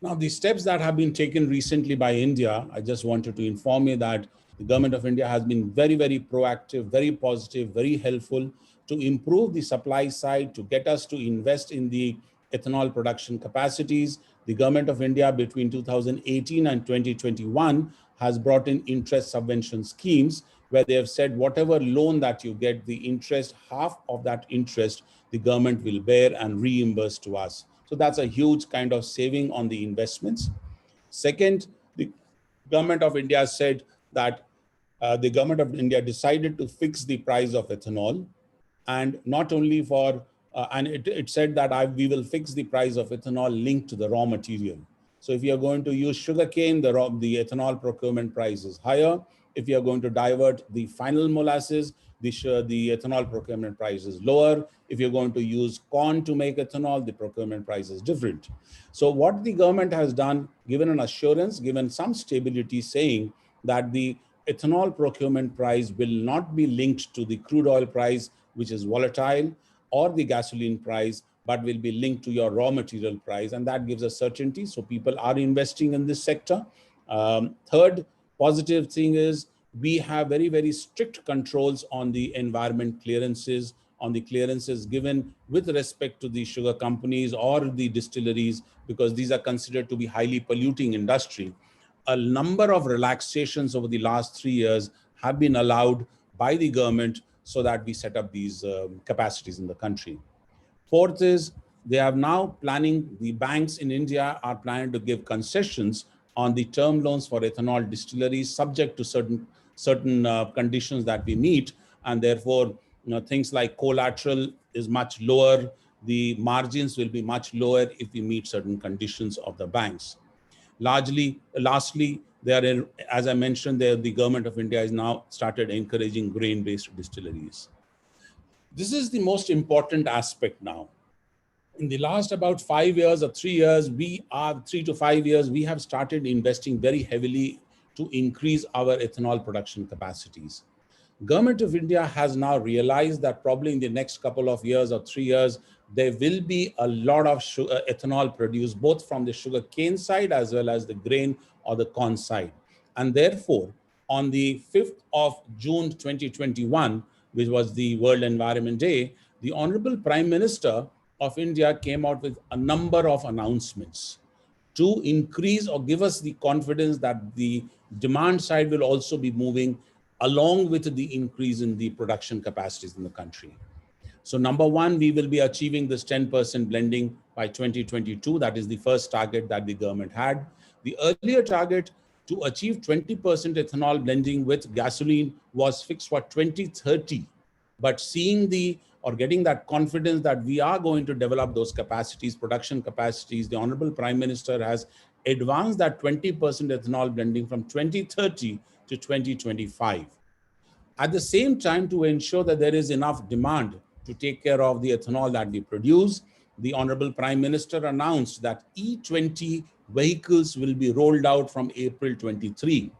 Now, the steps that have been taken recently by India, I just wanted to inform you that the Government of India has been very, very proactive, very positive, very helpful to improve the supply side, to get us to invest in the ethanol production capacities. The Government of India between 2018 and 2021 has brought in interest subvention schemes, where they have said whatever loan that you get, the interest, half of that interest, the government will bear and reimburse to us. So that's a huge kind of saving on the investments. Second, the government of India said that the government of India decided to fix the price of ethanol, and not only for, and it said that we will fix the price of ethanol linked to the raw material. So if you are going to use sugarcane, the ethanol procurement price is higher. If you are going to divert the final molasses, the ethanol procurement price is lower. If you're going to use corn to make ethanol, the procurement price is different. So what the government has done, given an assurance, given some stability, saying that the ethanol procurement price will not be linked to the crude oil price, which is volatile, or the gasoline price, but will be linked to your raw material price. And that gives a certainty. So people are investing in this sector. Third positive thing is we have very, very strict controls on the environment clearances, on the clearances given with respect to the sugar companies or the distilleries, because these are considered to be highly polluting industry. A number of relaxations over the last 3 years have been allowed by the government so that we set up these capacities in the country. Fourth is they are now planning, the banks in India are planning to give concessions on the term loans for ethanol distilleries, subject to certain conditions that we meet. And therefore, things like collateral is much lower. The margins will be much lower if we meet certain conditions of the banks. Lastly, as I mentioned, the government of India has now started encouraging grain-based distilleries. This is the most important aspect now. In the last about 5 years or 3 years, 3 to 5 years, we have started investing very heavily to increase our ethanol production capacities. Government of India has now realized that probably in the next couple of years or 3 years, there will be a lot of ethanol produced both from the sugar cane side as well as the grain or the corn side. And therefore, on the 5th of June 2021, which was the World Environment Day, the Honorable Prime Minister of India came out with a number of announcements to increase or give us the confidence that the demand side will also be moving along with the increase in the production capacities in the country. So number one, we will be achieving this 10% blending by 2022. That is the first target that the government had. The earlier target to achieve 20% ethanol blending with gasoline was fixed for 2030. But getting that confidence that we are going to develop those capacities, production capacities, the Honorable Prime Minister has advanced that 20% ethanol blending from 2030 to 2025. At the same time, to ensure that there is enough demand to take care of the ethanol that we produce, the Honorable Prime Minister announced that E20 vehicles will be rolled out from April 23.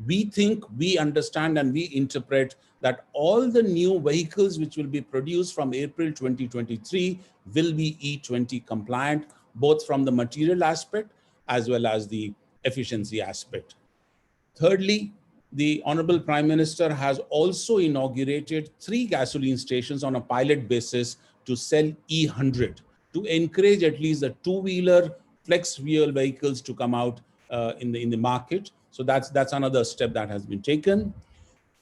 We think, we understand, and we interpret that all the new vehicles which will be produced from April 2023 will be E20 compliant, both from the material aspect as well as the efficiency aspect. Thirdly, the Honorable Prime Minister has also inaugurated 3 gasoline stations on a pilot basis to sell E100, to encourage at least the two-wheeler flex fuel vehicles to come out in the market. So that's another step that has been taken.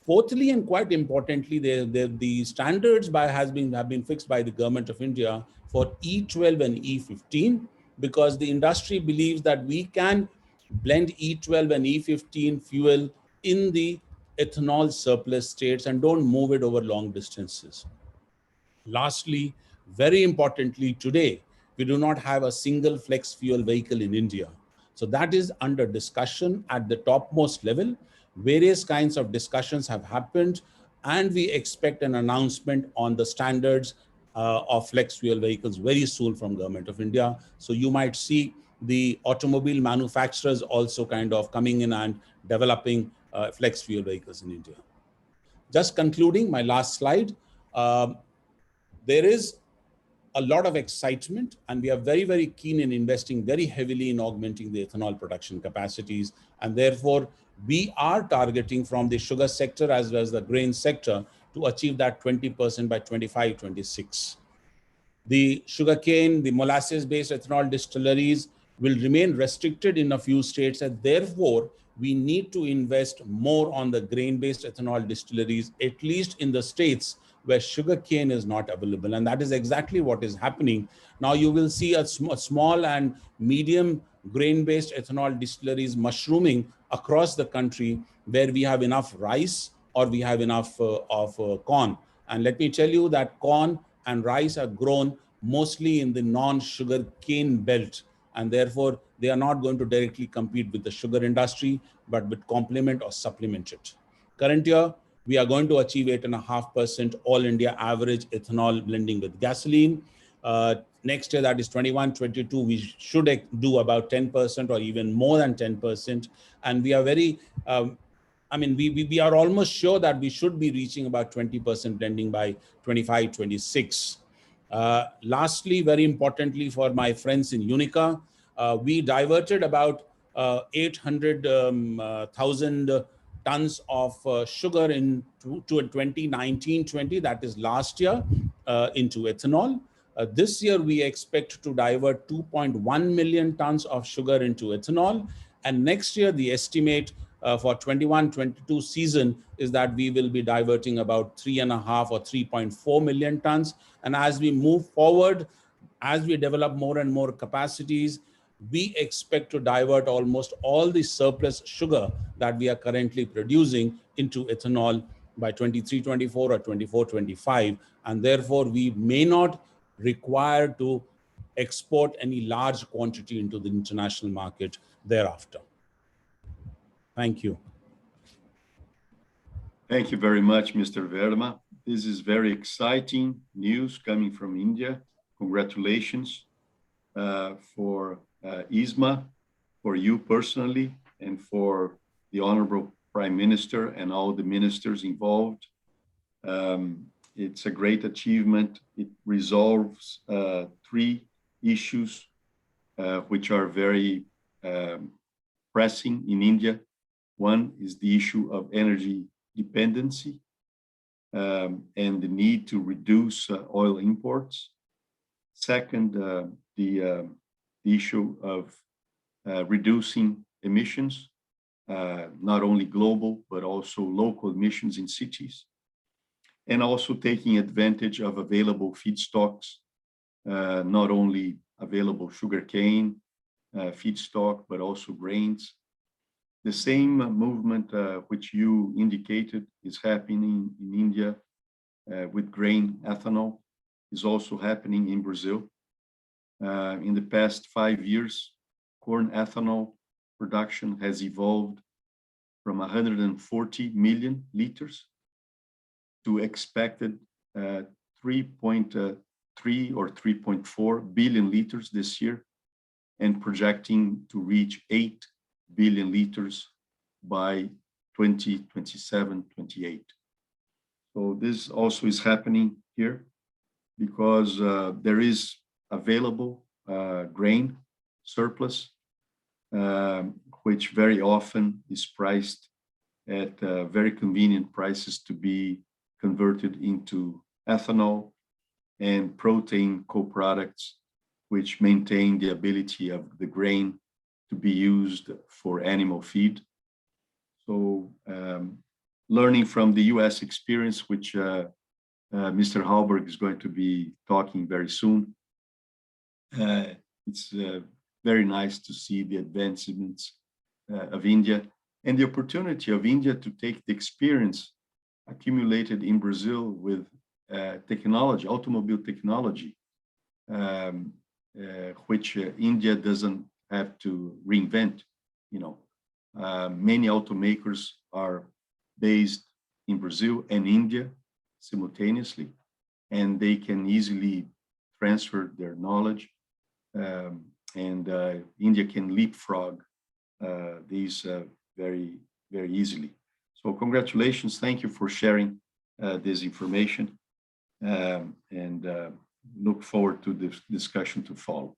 Fourthly, and quite importantly, the standards have been fixed by the Government of India for E12 and E15, because the industry believes that we can blend E12 and E15 fuel in the ethanol surplus states and don't move it over long distances. Lastly, very importantly, today, we do not have a single flex fuel vehicle in India. So that is under discussion at the topmost level. Various kinds of discussions have happened, and we expect an announcement on the standards of flex fuel vehicles very soon from Government of India. So you might see the automobile manufacturers also kind of coming in and developing flex fuel vehicles in India. Just concluding, my last slide. There is a lot of excitement, and we are very, very keen in investing very heavily in augmenting the ethanol production capacities. And therefore, we are targeting from the sugar sector as well as the grain sector to achieve that 20% by 25-26. The sugarcane, the molasses-based ethanol distilleries will remain restricted in a few states, and therefore, we need to invest more on the grain-based ethanol distilleries, at least in the states where sugarcane is not available. And that is exactly what is happening. Now you will see a small and medium grain-based ethanol distilleries mushrooming across the country where we have enough rice or we have enough corn. And let me tell you that corn and rice are grown mostly in the non-sugar cane belt, and therefore they are not going to directly compete with the sugar industry, but would complement or supplement it. Current year, we are going to achieve 8.5% all India average ethanol blending with gasoline. Next year, that is 21-22, we should do about 10% or even more than 10. And we are very, we are almost sure that we should be reaching about 20% blending by 25-26. Lastly, very importantly for my friends in Unica, we diverted about 800,000 tons of sugar in to 2019-20, that is last year, into ethanol. This year, we expect to divert 2.1 million tons of sugar into ethanol. And next year, the estimate for 21-22 season is that we will be diverting about 3.5 or 3.4 million tons. And as we move forward, as we develop more and more capacities, we expect to divert almost all the surplus sugar that we are currently producing into ethanol by 23-24 or 24-25. And therefore, we may not require to export any large quantity into the international market thereafter. Thank you. Thank you very much, Mr. Verma. This is very exciting news coming from India. Congratulations for ISMA, for you personally, and for the Honorable Prime Minister and all the ministers involved. It's a great achievement. It resolves 3 issues which are very pressing in India. One is the issue of energy dependency and the need to reduce oil imports. Second, the issue of reducing emissions, not only global, but also local emissions in cities, and also taking advantage of available feedstocks, not only available sugarcane feedstock, but also grains. The same movement which you indicated is happening in India with grain ethanol is also happening in Brazil. In the past 5 years, corn ethanol production has evolved from 140 million liters to expected 3.3 or 3.4 billion liters this year, and projecting to reach 8 billion liters by 2027-28. So this also is happening here because there is available grain surplus, which very often is priced at very convenient prices to be converted into ethanol and protein co-products, which maintain the ability of the grain to be used for animal feed. So learning from the US experience, which Mr. Halberg is going to be talking very soon, it's very nice to see the advancements of India and the opportunity of India to take the experience accumulated in Brazil with technology, automobile technology, which India doesn't have to reinvent. Many automakers are based in Brazil and India simultaneously, and they can easily transfer their knowledge, and India can leapfrog these very, very easily. So congratulations, thank you for sharing this information, and look forward to this discussion to follow.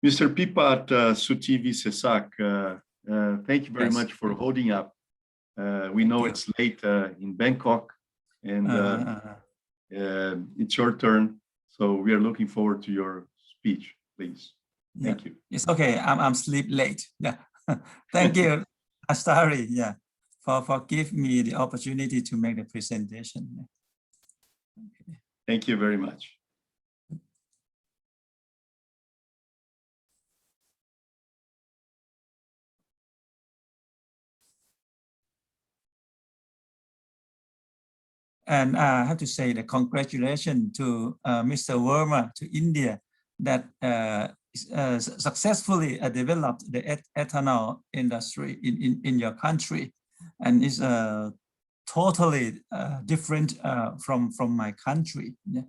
Mr. Pipat Sutivi Sesak, thank you very much for holding up. We know it's late in Bangkok, and it's your turn. So we are looking forward to your speech, please. Thank you. It's okay. I'm sleep late. Yeah. Thank you, Astari, yeah, for giving me the opportunity to make the presentation. Thank you very much. And I have to say the congratulations to Mr. Verma to India that successfully developed the ethanol industry in your country, and is totally different from my country. Yeah.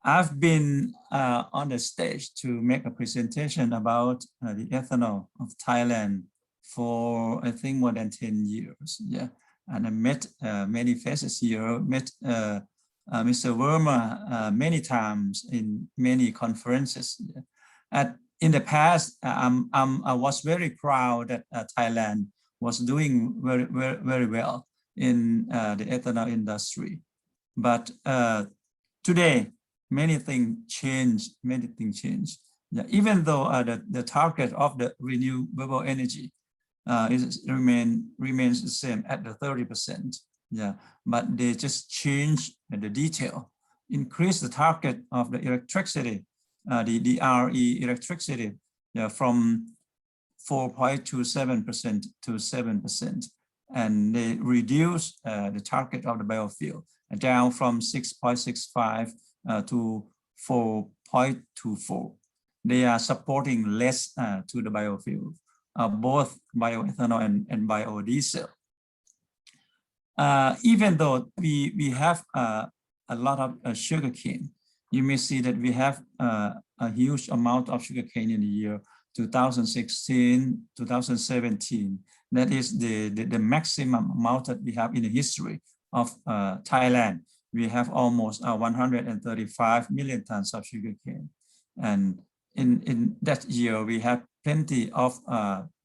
I've been on the stage to make a presentation about the ethanol of Thailand for I think more than 10 years. Yeah. And I met many faces here, met Mr. Verma many times in many conferences. Yeah. In the past, I was very proud that Thailand was doing very well in the ethanol industry. But today, many things change. Yeah, even though the target of the renewable energy remains the same at the 30%. Yeah, but they just change the detail, increase the target of the electricity, the RE electricity, yeah, from 4.27% to 7%, and they reduce the target of the biofuel down from 6.65 to 4.24. They are supporting less to the biofuel, both bioethanol and biodiesel. Even though we have a lot of sugarcane, you may see that we have a huge amount of sugarcane in the year 2016, 2017. That is the maximum amount that we have in the history of Thailand. We have almost 135 million tons of sugarcane. And in that year, we have plenty of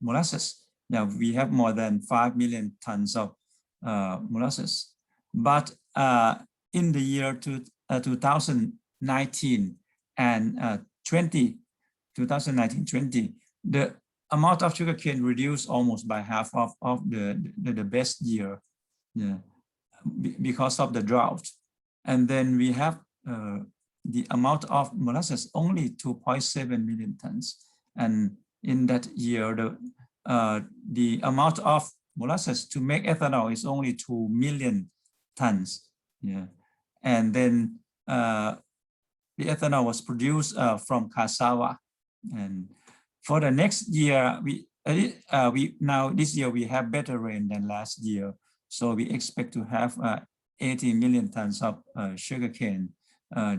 molasses. Now we have more than 5 million tons of molasses. But in the year 2019 and 2020, the amount of sugarcane reduced almost by half of the best year, yeah, because of the drought. And then we have the amount of molasses only 2.7 million tons. And in that year, the amount of molasses to make ethanol is only 2 million tons. Yeah. And then the ethanol was produced from cassava. And for the next year, this year we have better rain than last year. So we expect to have 80 million tons of sugarcane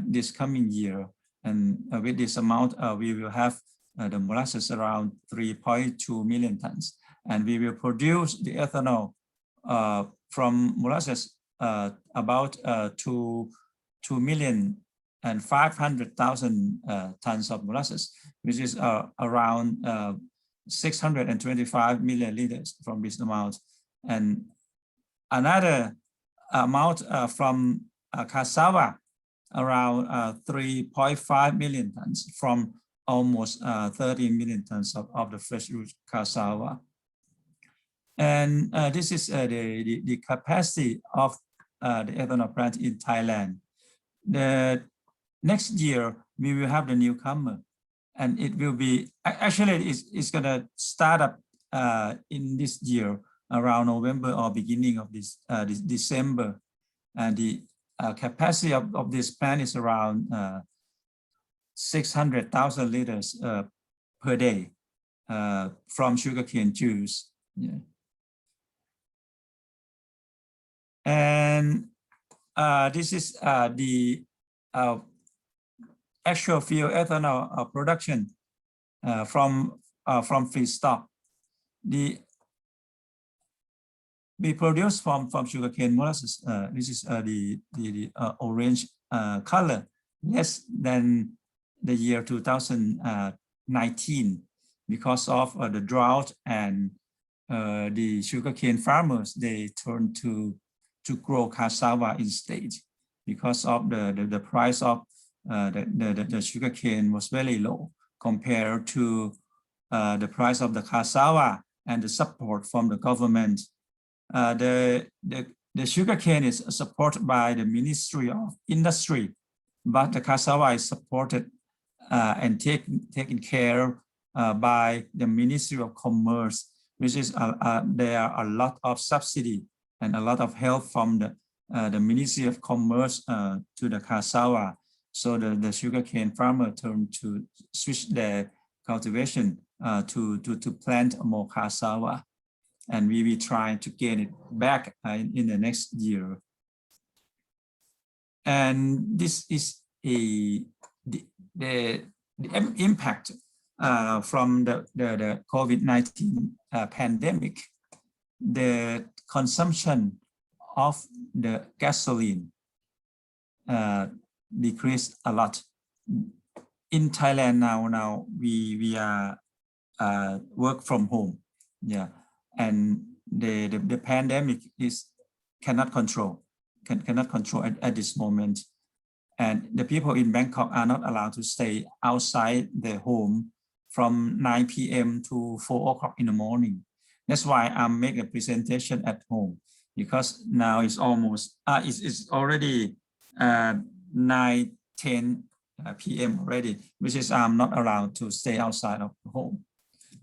this coming year. And with this amount, we will have the molasses around 3.2 million tons. And we will produce the ethanol from molasses about 2,500,000 tons of molasses, which is around 625 million liters from this amount. And another amount from cassava, around 3.5 million tons from almost 30 million tons of the fresh root cassava. And this is the capacity of the ethanol plant in Thailand. The next year, we will have the newcomer, and it will be, actually it's gonna start up in this year, around November or beginning of this December. And the capacity of this plant is around 600,000 liters per day from sugarcane juice. Yeah. And this is the actual fuel ethanol production from feedstock. We produce from sugarcane molasses. This is the orange color, less than the year 2019 because of the drought, and the sugarcane farmers, they turned to grow cassava instead because of the price of the sugarcane was very low compared to the price of the cassava and the support from the government. The sugarcane is supported by the Ministry of Industry, but the cassava is supported and taken care by the Ministry of Commerce, which is there are a lot of subsidy and a lot of help from the Ministry of Commerce to the cassava. So the sugarcane farmer turn to switch their cultivation to plant more cassava. And we will try to gain it back in the next year. And this is the impact from the COVID-19 pandemic. The consumption of the gasoline decreased a lot. In Thailand now we are work from home, yeah, and the pandemic cannot control at this moment, and the people in Bangkok are not allowed to stay outside their home from 9 p.m. to 4 o'clock in the morning. That's why I'm making a presentation at home, because now it's almost it's already 9:10 p.m. already, which is I'm not allowed to stay outside of the home.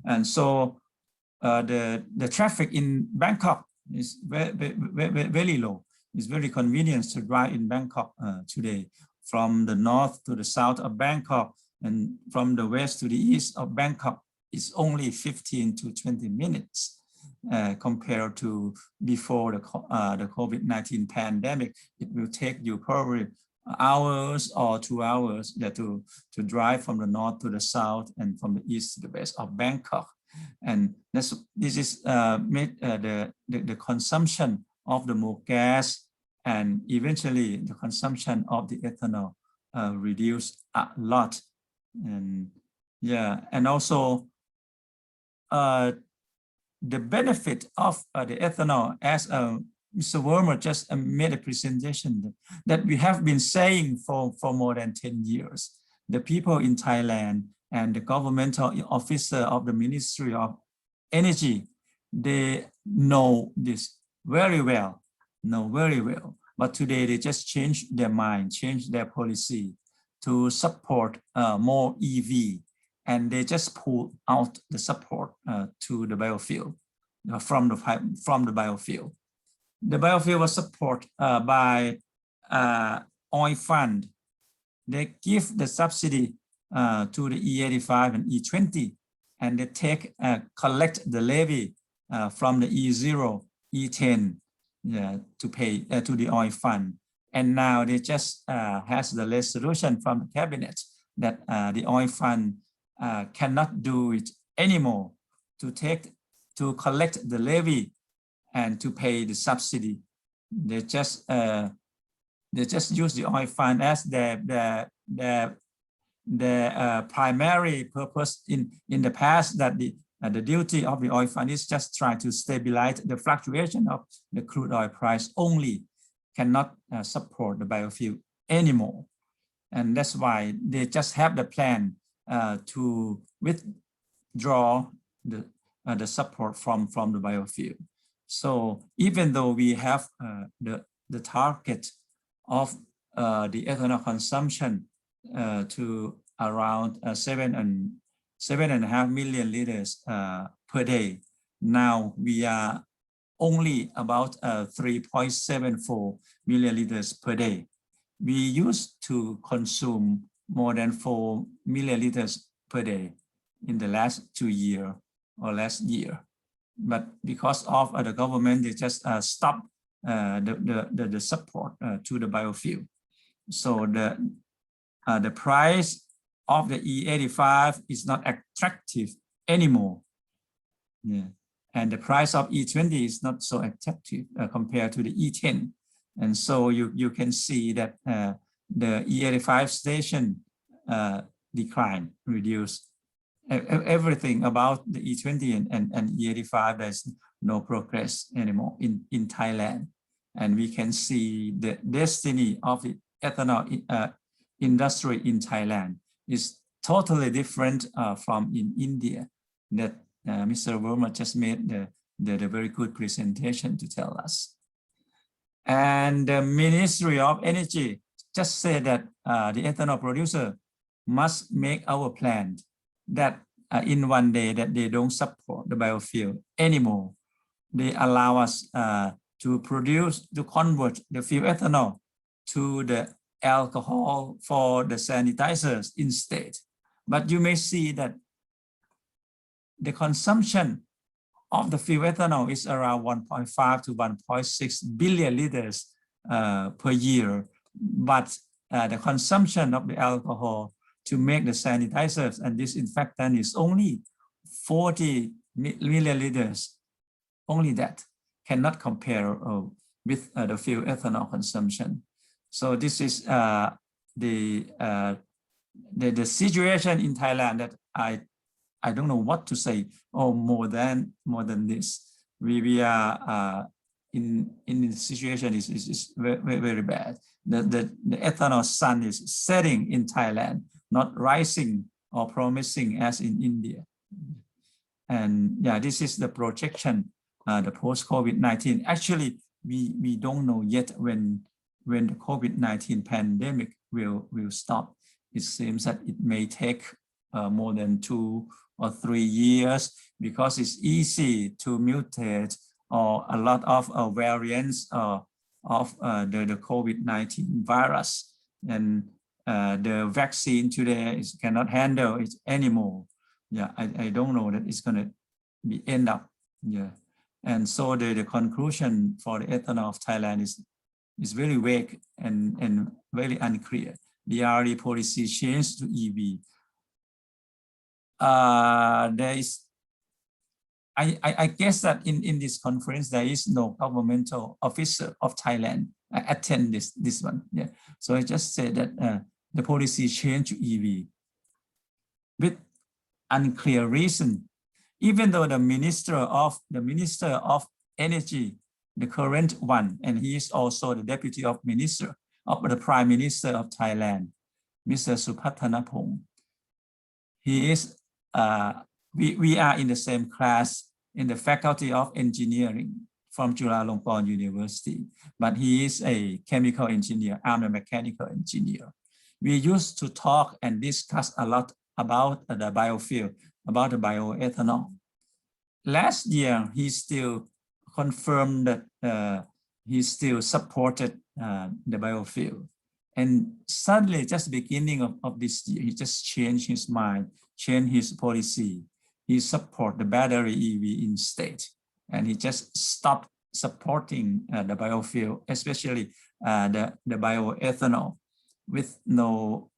And so the traffic in Bangkok is very low. It's very convenient to drive in Bangkok today, from the north to the south of Bangkok, and from the west to the east of Bangkok. It's only 15 to 20 minutes compared to before the COVID-19 pandemic. It will take you probably hours or 2 hours to drive from the north to the south and from the east to the west of Bangkok. And this is made the consumption of the more gas and eventually the consumption of the ethanol reduced a lot. And yeah, and also the benefit of the ethanol, as Mr. Wormer just made a presentation that we have been saying for more than 10 years. The people in Thailand and the governmental officer of the Ministry of Energy, they know this very well, But today they just changed their mind, changed their policy to support more EV. And they just pull out the support to the biofuel from the biofuel. The biofuel was supported by oil fund. They give the subsidy to the E85 and E20, and they collect the levy from the E0, E10 to pay to the oil fund. And now they just has the resolution from the cabinet that the oil fund cannot do it anymore to collect the levy and to pay the subsidy. They just use the oil fund as their primary purpose. In the past, that the duty of the oil fund is just try to stabilize the fluctuation of the crude oil price only, cannot support the biofuel anymore. And that's why they just have the plan to withdraw the support from the biofuel. So even though we have the target of the ethanol consumption to around 7.5 million liters per day, now we are only about 3.74 million liters per day. We used to consume more than 4 million liters per day in the last 2 years or last year. But because of the government, they just stopped the support to the biofuel. So the price of the E85 is not attractive anymore. Yeah. And the price of E20 is not so attractive compared to the E10. And so you can see that the E85 station decline, reduce. Everything about the E20 and E85, there's no progress anymore in Thailand. And we can see the destiny of the ethanol industry in Thailand is totally different from in India, that Mr. Verma just made the very good presentation to tell us. And the Ministry of Energy just said that the ethanol producer must make our plan that in one day that they don't support the biofuel anymore. They allow us to convert the fuel ethanol to the alcohol for the sanitizers instead. But you may see that the consumption of the fuel ethanol is around 1.5 to 1.6 billion liters per year. But the consumption of the alcohol to make the sanitizers and disinfectant is only 40 milliliters. Only that cannot compare with the fuel ethanol consumption. So this is the situation in Thailand that I don't know what to say. Or more than this, we are in the situation is very, very bad. The ethanol sun is setting in Thailand, not rising or promising as in India. And yeah, this is the projection, the post-COVID-19. Actually, we don't know yet when the COVID-19 pandemic will stop. It seems that it may take more than 2 or 3 years because it's easy to mutate or a lot of variants of the COVID-19 virus, and the vaccine today cannot handle it anymore. Yeah, I don't know that it's going to be end up. Yeah, and so the conclusion for the ethanol of Thailand is very vague and very unclear. The RE policy change to EV. There is, I guess that in this conference there is no governmental officer of Thailand attend this one. Yeah, so I just said that the policy change to EV with unclear reason, even though the minister of energy, the current one, and he is also the deputy of minister of the prime minister of Thailand, Mr. Supathanapong. He is we are in the same class in the faculty of engineering from Chulalongkorn University, but he is a chemical engineer. I'm a mechanical engineer. We used to talk and discuss a lot about the biofuel, about the bioethanol. Last year, he still confirmed that he still supported the biofuel. And suddenly, just beginning of this year, he just changed his mind, changed his policy. He support the battery EV instead. And he just stopped supporting the biofuel, especially the bioethanol, with no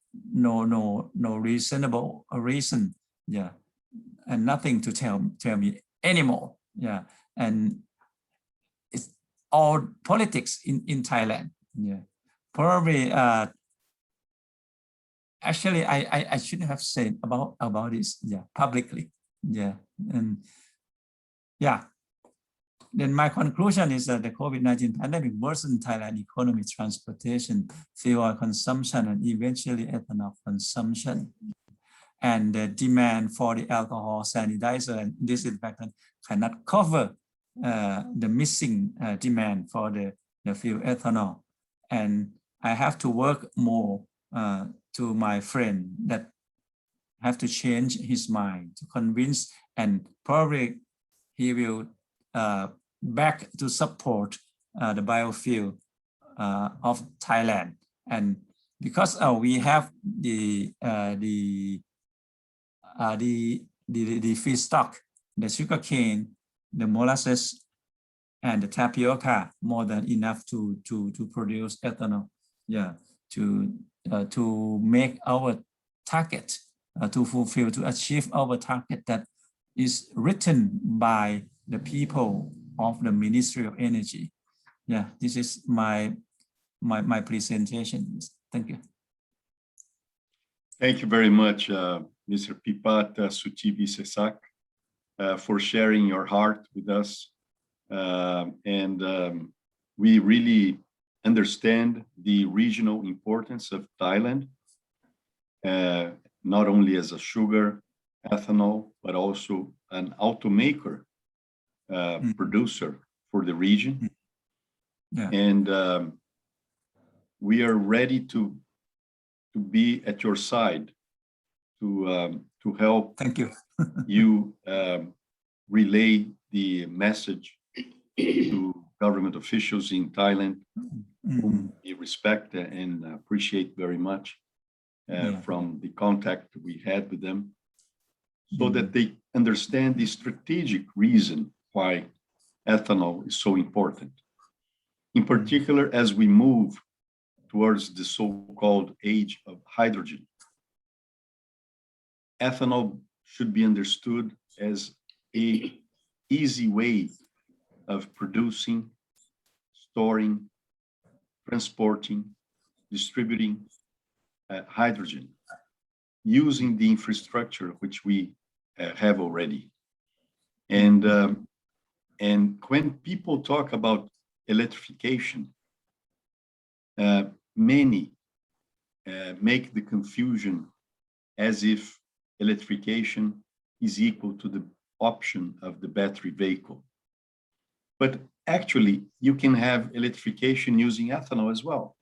reasonable reason. Yeah, and nothing to tell me anymore. Yeah, and it's all politics in Thailand. Yeah, probably. Actually, I shouldn't have said about this. Yeah, publicly. Yeah, and yeah. Then my conclusion is that the COVID-19 pandemic worsened Thailand economy, transportation, fuel consumption, and eventually ethanol consumption. And the demand for the alcohol, sanitizer, and disinfectant cannot cover the missing demand for the fuel ethanol. And I have to work more to my friend that have to change his mind to convince, and probably he will back to support the biofuel of Thailand. And because we have the feedstock, the sugarcane, the molasses, and the tapioca, more than enough to produce ethanol. Yeah, to make our target, to achieve our target that is written by the people of the Ministry of Energy. Yeah, this is my presentation. Thank you. Thank you very much, Mr. Pipata Sutibi Sesak, for sharing your heart with us. We really understand the regional importance of Thailand, not only as a sugar, ethanol, but also an automaker producer for the region. Yeah. And we are ready to be at your side to help. Thank you. You relay the message to government officials in Thailand, whom we respect and appreciate very much from the contact we had with them, so that they understand the strategic reason why ethanol is so important. In particular, as we move towards the so-called age of hydrogen, ethanol should be understood as an easy way of producing, storing, transporting, distributing hydrogen using the infrastructure which we have already. And when people talk about electrification, many make the confusion as if electrification is equal to the option of the battery vehicle. But actually, you can have electrification using ethanol as well.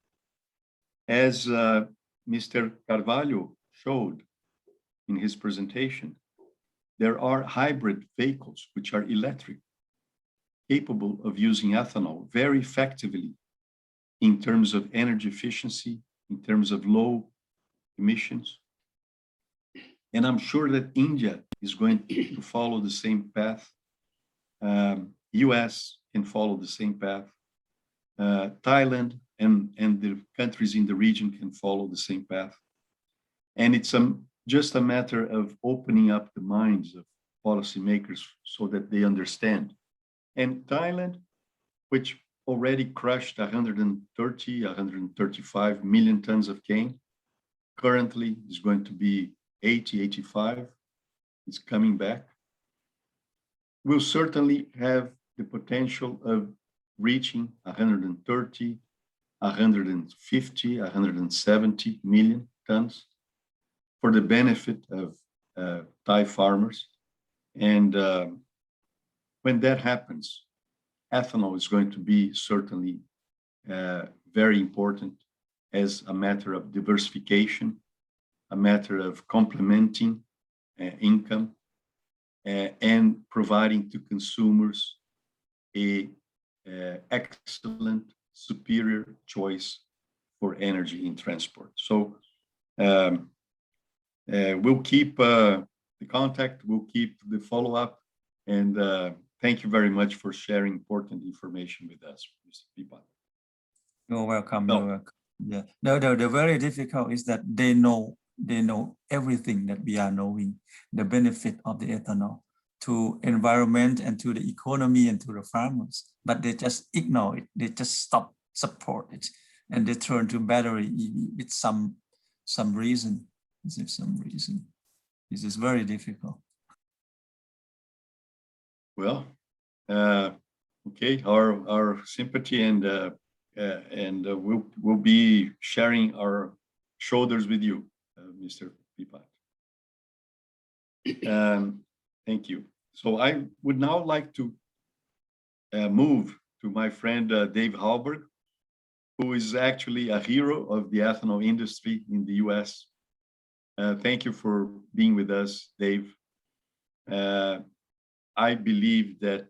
As Mr. Carvalho showed in his presentation, there are hybrid vehicles which are electric, capable of using ethanol very effectively in terms of energy efficiency, in terms of low emissions. And I'm sure that India is going to follow the same path. US can follow the same path. Thailand and the countries in the region can follow the same path. And it's just a matter of opening up the minds of policymakers so that they understand. And Thailand, which already crushed 135 million tons of cane, currently is going to be 80, 85. It's coming back. Will certainly have the potential of reaching 130, 150, 170 million tons for the benefit of Thai farmers. And when that happens, ethanol is going to be certainly very important as a matter of diversification, a matter of complementing income, and providing to consumers a excellent, superior choice for energy in transport. So we'll keep the contact, we'll keep the follow-up, and thank you very much for sharing important information with us, Mr. Pipat. You're welcome. You're welcome. Yeah. No, the very difficult is that they know everything that we are knowing, the benefit of the ethanol to environment and to the economy and to the farmers, but they just ignore it. They just stop support it, and they turn to battery EV with some reason. This is very difficult. Well, okay, our sympathy and we'll be sharing our shoulders with you, Mr. Pipat. Thank you. So I would now like to move to my friend Dave Hallberg, who is actually a hero of the ethanol industry in the US. Thank you for being with us, Dave. I believe that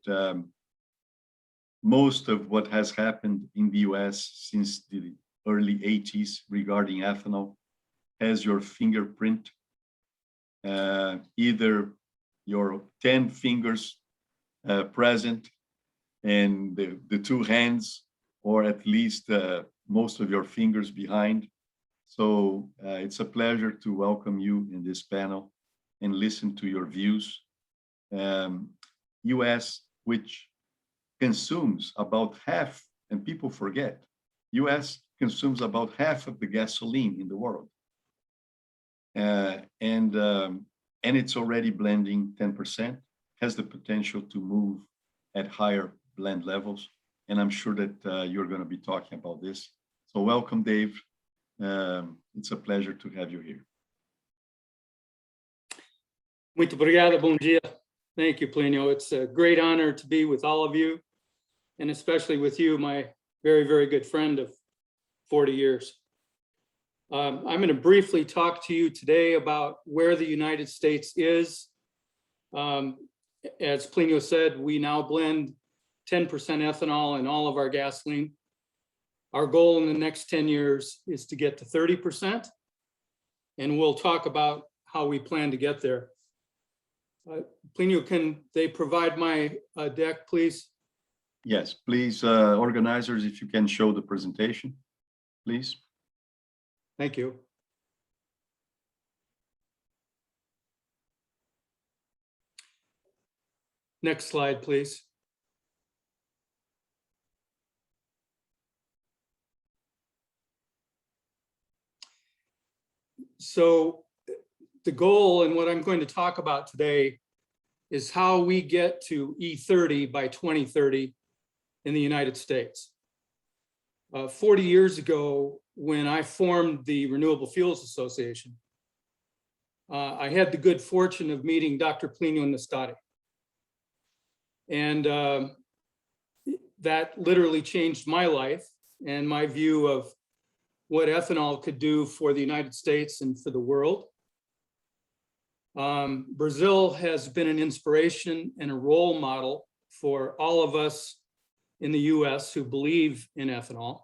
most of what has happened in the US since the early 80s regarding ethanol has your fingerprint, either your 10 fingers present and the two hands, or at least most of your fingers behind. So it's a pleasure to welcome you in this panel and listen to your views. US, which consumes about half, and people forget, US consumes about half of the gasoline in the world. And it's already blending 10%, has the potential to move at higher blend levels. And I'm sure that you're going to be talking about this. So welcome, Dave. It's a pleasure to have you here. Muito obrigado, bom dia Thank you, Plinio. It's a great honor to be with all of you, and especially with you, my very, very good friend of 40 years. I'm going to briefly talk to you today about where the United States is. As Plinio said, we now blend 10% ethanol in all of our gasoline. Our goal in the next 10 years is to get to 30%, and we'll talk about how we plan to get there. Plinio, can they provide my deck, please? Yes, please, organizers, if you can show the presentation, please. Thank you. Next slide, please. So the goal and what I'm going to talk about today is how we get to E30 by 2030 in the United States. 40 years ago, when I formed the Renewable Fuels Association, I had the good fortune of meeting Dr. Plinio Nastati. And that literally changed my life and my view of what ethanol could do for the United States and for the world. Brazil has been an inspiration and a role model for all of us in the US who believe in ethanol.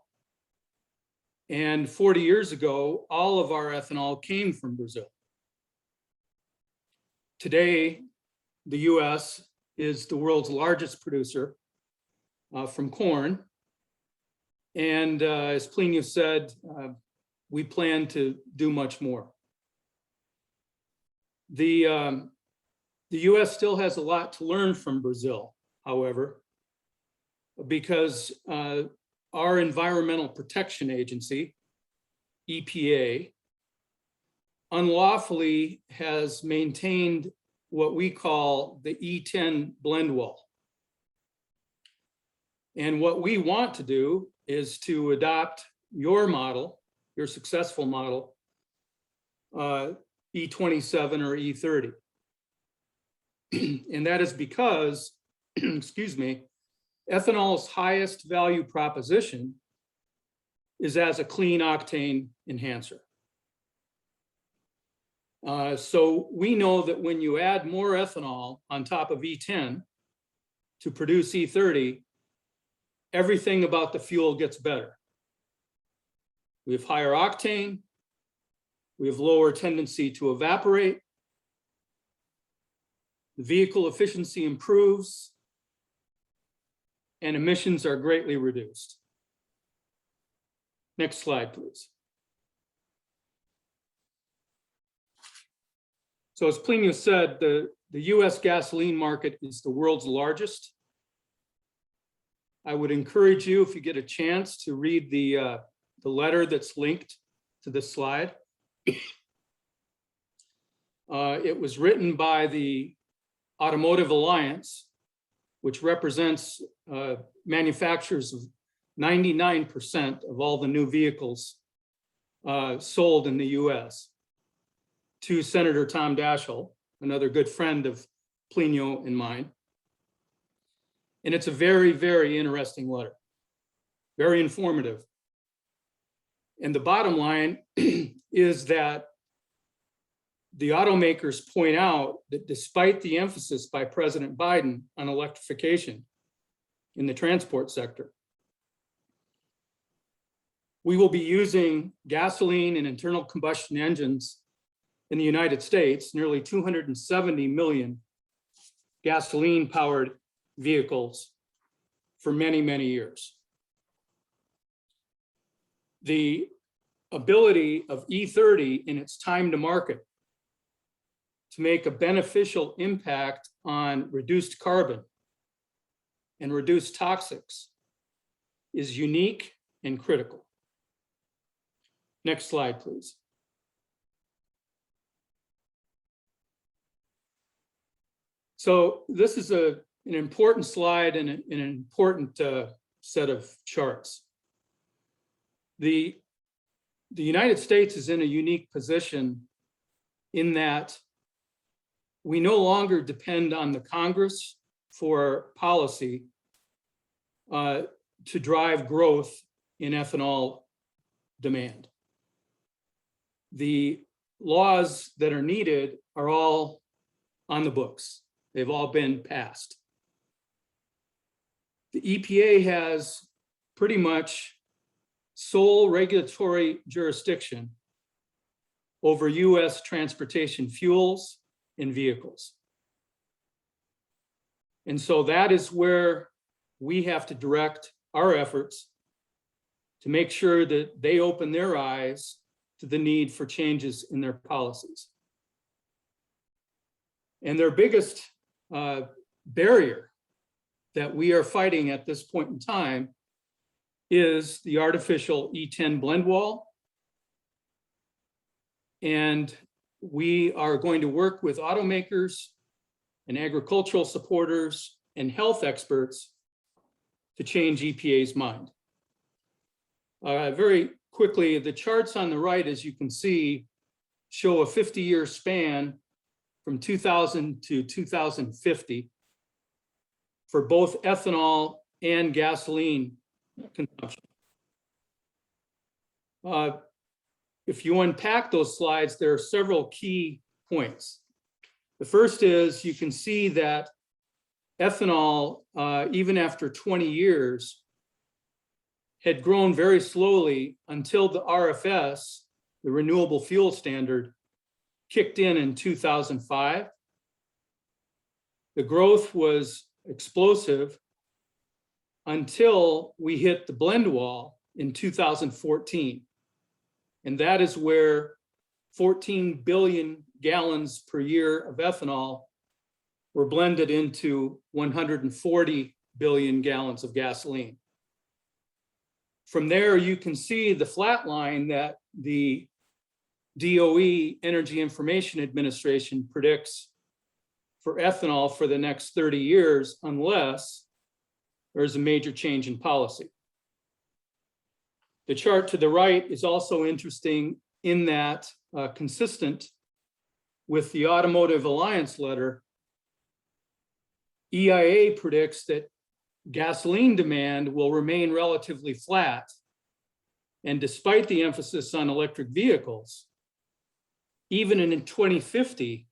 And 40 years ago, all of our ethanol came from Brazil. Today, the US is the world's largest producer from corn. And as Plinio said, we plan to do much more. The US still has a lot to learn from Brazil, however, because our Environmental Protection Agency, EPA, unlawfully has maintained what we call the E10 blend wall. And what we want to do is to adopt your model, your successful model, E27 or E30. And that is because, excuse me, ethanol's highest value proposition is as a clean octane enhancer. So we know that when you add more ethanol on top of E10 to produce E30, everything about the fuel gets better. We have higher octane, we have lower tendency to evaporate, the vehicle efficiency improves, and emissions are greatly reduced. Next slide, please. So as Plinio said, the US gasoline market is the world's largest. I would encourage you, if you get a chance, to read the letter that's linked to this slide. It was written by the Automotive Alliance, which represents manufacturers of 99% of all the new vehicles sold in the US, to Senator Tom Daschle, another good friend of Plinio and mine. And it's a very, very interesting letter, very informative. And the bottom line is that the automakers point out that despite the emphasis by President Biden on electrification in the transport sector, we will be using gasoline and internal combustion engines in the United States, nearly 270 million gasoline-powered vehicles for many, many years. The ability of E30 in its time to market to make a beneficial impact on reduced carbon and reduced toxics is unique and critical. Next slide, please. So this is an important slide and an important set of charts. The United States is in a unique position in that we no longer depend on the Congress for policy to drive growth in ethanol demand. The laws that are needed are all on the books. They've all been passed. The EPA has pretty much sole regulatory jurisdiction over US transportation fuels and vehicles. And so that is where we have to direct our efforts to make sure that they open their eyes to the need for changes in their policies. And their biggest barrier that we are fighting at this point in time is the artificial E10 blend wall. And we are going to work with automakers and agricultural supporters and health experts to change EPA's mind. Very quickly, the charts on the right, as you can see, show a 50-year span from 2000 to 2050 for both ethanol and gasoline consumption. If you unpack those slides, there are several key points. The first is you can see that ethanol, even after 20 years, had grown very slowly until the RFS, the renewable fuel standard, kicked in 2005. The growth was explosive until we hit the blend wall in 2014. And that is where 14 billion gallons per year of ethanol were blended into 140 billion gallons of gasoline. From there, you can see the flat line that the DOE, Energy Information Administration, predicts for ethanol for the next 30 years, unless there's a major change in policy. The chart to the right is also interesting in that consistent with the Automotive Alliance letter, EIA predicts that gasoline demand will remain relatively flat. And despite the emphasis on electric vehicles, even in 2050,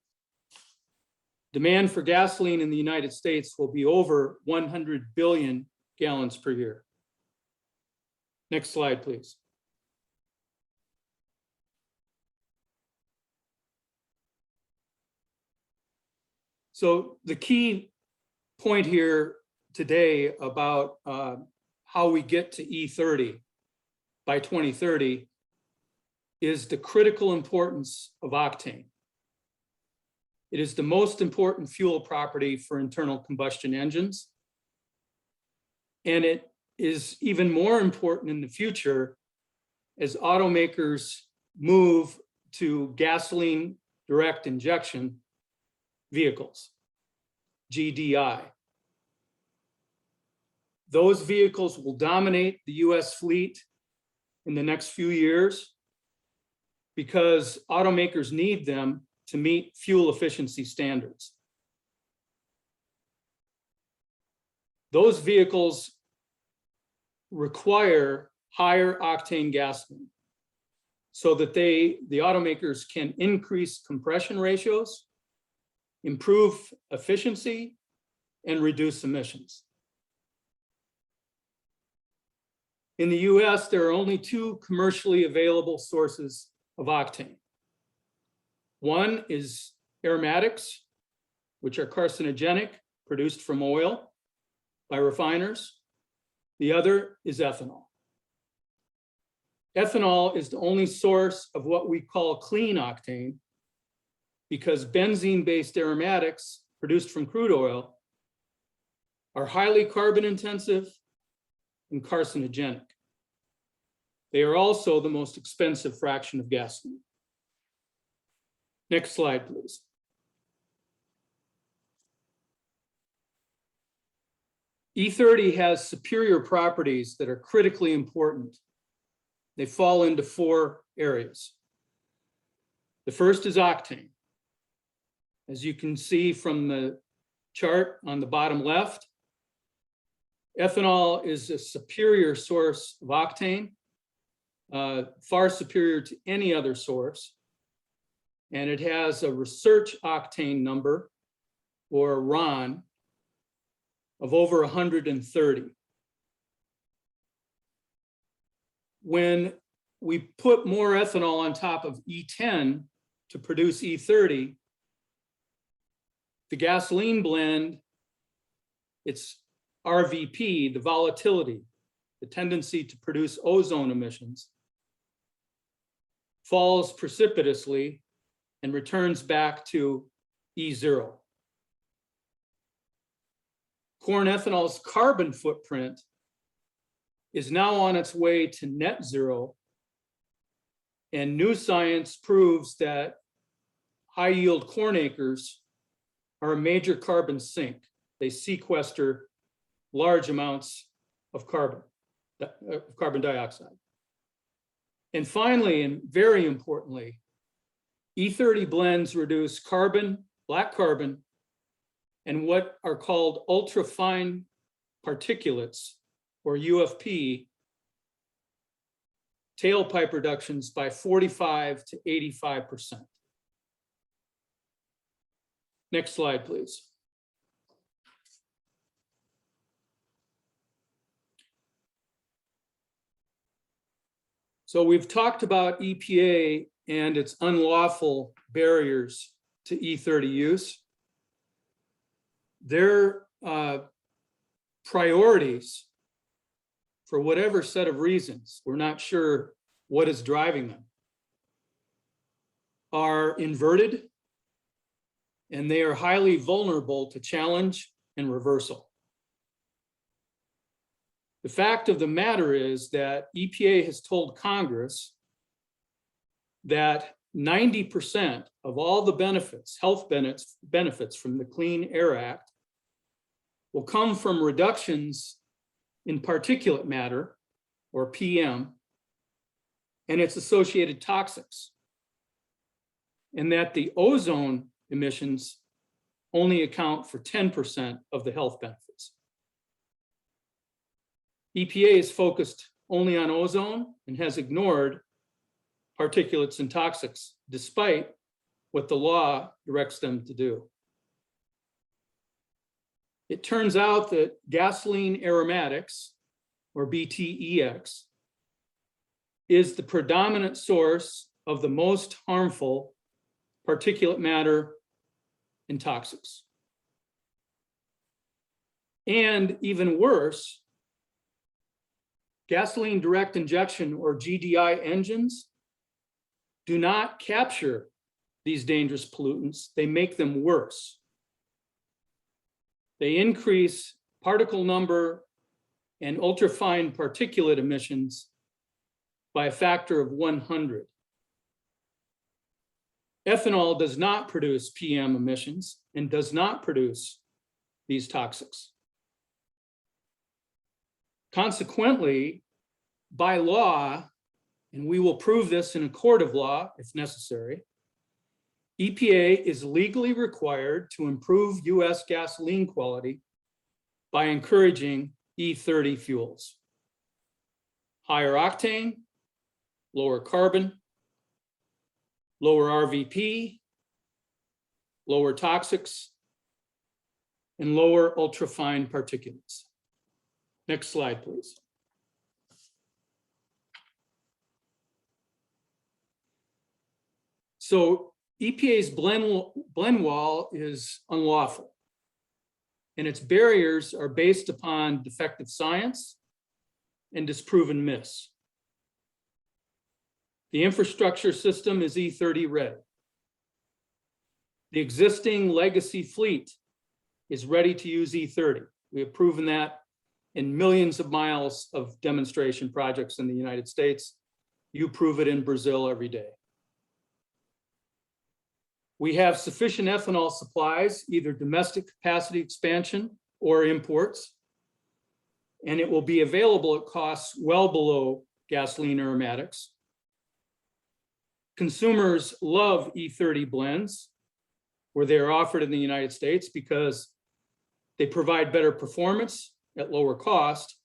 demand for gasoline in the United States will be over 100 billion gallons per year. Next slide, please. So the key point here today about how we get to E30 by 2030 is the critical importance of octane. It is the most important fuel property for internal combustion engines. And it is even more important in the future as automakers move to gasoline direct injection vehicles, GDI. Those vehicles will dominate the US fleet in the next few years because automakers need them to meet fuel efficiency standards. Those vehicles require higher octane gasoline so that the automakers can increase compression ratios, improve efficiency, and reduce emissions. In the US, there are only two commercially available sources of octane. One is aromatics, which are carcinogenic, produced from oil by refiners. The other is ethanol. Ethanol is the only source of what we call clean octane because benzene-based aromatics produced from crude oil are highly carbon intensive and carcinogenic. They are also the most expensive fraction of gasoline. Next slide, please. E30 has superior properties that are critically important. They fall into four areas. The first is octane. As you can see from the chart on the bottom left, ethanol is a superior source of octane, far superior to any other source. And it has a research octane number, or RON, of over 130. When we put more ethanol on top of E10 to produce E30, the gasoline blend, its RVP, the volatility, the tendency to produce ozone emissions, falls precipitously and returns back to E0. Corn ethanol's carbon footprint is now on its way to net zero, and new science proves that high yield corn acres are a major carbon sink. They sequester large amounts of carbon dioxide. And finally, and very importantly, E30 blends reduce carbon, black carbon, and what are called ultrafine particulates, or UFP, tailpipe reductions by 45 to 85%. Next slide, please. So we've talked about EPA and its unlawful barriers to E30 use. Their priorities, for whatever set of reasons, we're not sure what is driving them, are inverted, and they are highly vulnerable to challenge and reversal. The fact of the matter is that EPA has told Congress that 90% of all the benefits, health benefits from the Clean Air Act will come from reductions in particulate matter, or PM, and its associated toxics, and that the ozone emissions only account for 10% of the health benefits. EPA is focused only on ozone and has ignored particulates and toxics, despite what the law directs them to do. It turns out that gasoline aromatics, or BTEX, is the predominant source of the most harmful particulate matter and toxics. And even worse, gasoline direct injection, or GDI engines, do not capture these dangerous pollutants. They make them worse. They increase particle number and ultrafine particulate emissions by a factor of 100. Ethanol does not produce PM emissions and does not produce these toxics. Consequently, by law, and we will prove this in a court of law if necessary, EPA is legally required to improve US gasoline quality by encouraging E30 fuels. Higher octane, lower carbon, lower RVP, lower toxics, and lower ultrafine particulates. Next slide, please. So EPA's blend wall is unlawful, and its barriers are based upon defective science and disproven myths. The infrastructure system is E30 ready. The existing legacy fleet is ready to use E30. We have proven that in millions of miles of demonstration projects in the United States. You prove it in Brazil every day. We have sufficient ethanol supplies, either domestic capacity expansion or imports, and it will be available at costs well below gasoline aromatics. Consumers love E30 blends, where they are offered in the United States because they provide better performance at lower cost.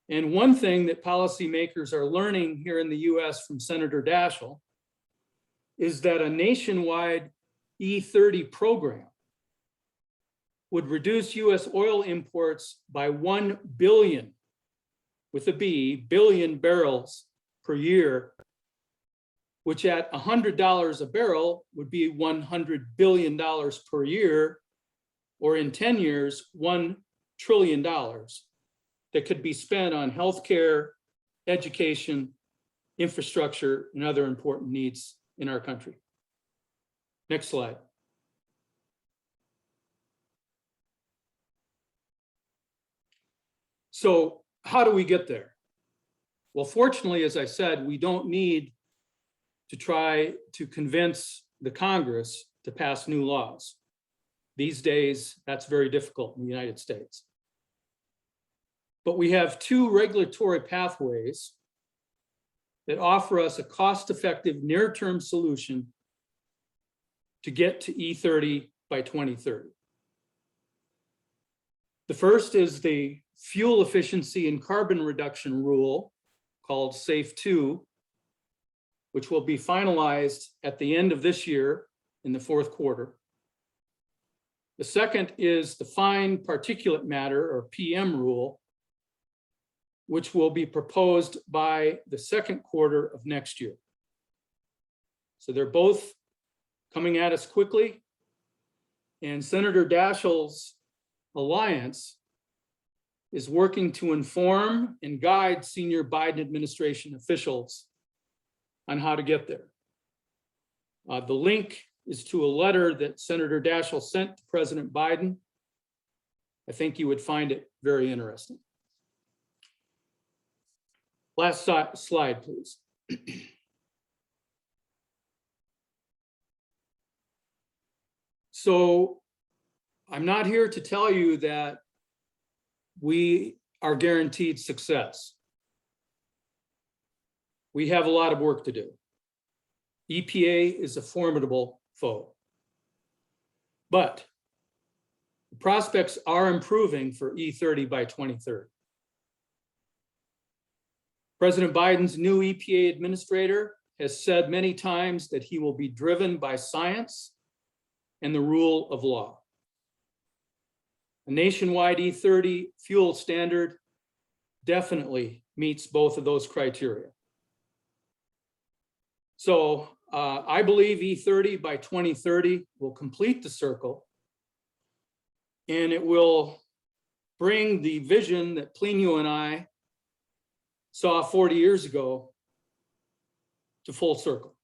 And one thing that policymakers are learning here in the US from Senator Daschle is that a nationwide E30 program would reduce US oil imports by 1 billion, with a B, billion barrels per year, which at $100 a barrel would be $100 billion per year, or in 10 years, $1 trillion that could be spent on healthcare, education, infrastructure, and other important needs in our country. Next slide. So how do we get there? Well, fortunately, as I said, we don't need to try to convince the Congress to pass new laws. These days, that's very difficult in the United States. But we have two regulatory pathways that offer us a cost-effective near-term solution to get to E30 by 2030. The first is the fuel efficiency and carbon reduction rule called SAFE 2, which will be finalized at the end of this year in the fourth quarter. The second is the fine particulate matter, or PM rule, which will be proposed by the second quarter of next year. So they're both coming at us quickly, and Senator Daschle's alliance is working to inform and guide senior Biden administration officials on how to get there. The link is to a letter that Senator Daschle sent to President Biden. I think you would find it very interesting. Last slide, please. So I'm not here to tell you that we are guaranteed success. We have a lot of work to do. EPA is a formidable foe. But the prospects are improving for E30 by 2030. President Biden's new EPA administrator has said many times that he will be driven by science and the rule of law. A nationwide E30 fuel standard definitely meets both of those criteria. So I believe E30 by 2030 will complete the circle, and it will bring the vision that Plinio and I saw 40 years ago to full circle.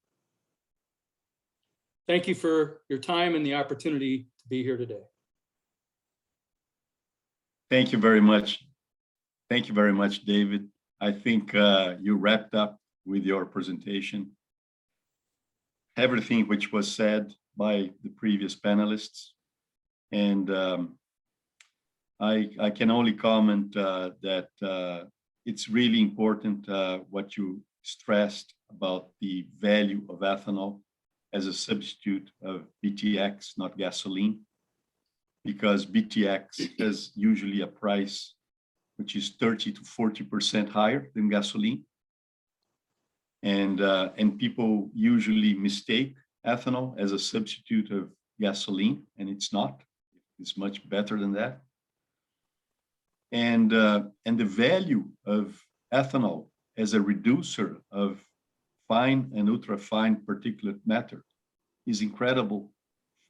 Thank you for your time and the opportunity to be here today. Thank you very much. Thank you very much, David. I think you wrapped up with your presentation everything which was said by the previous panelists. And I can only comment that it's really important what you stressed about the value of ethanol as a substitute of BTX, not gasoline, because BTX has usually a price which is 30 to 40% higher than gasoline. And people usually mistake ethanol as a substitute of gasoline, and it's not. It's much better than that. And the value of ethanol as a reducer of fine and ultra-fine particulate matter is incredible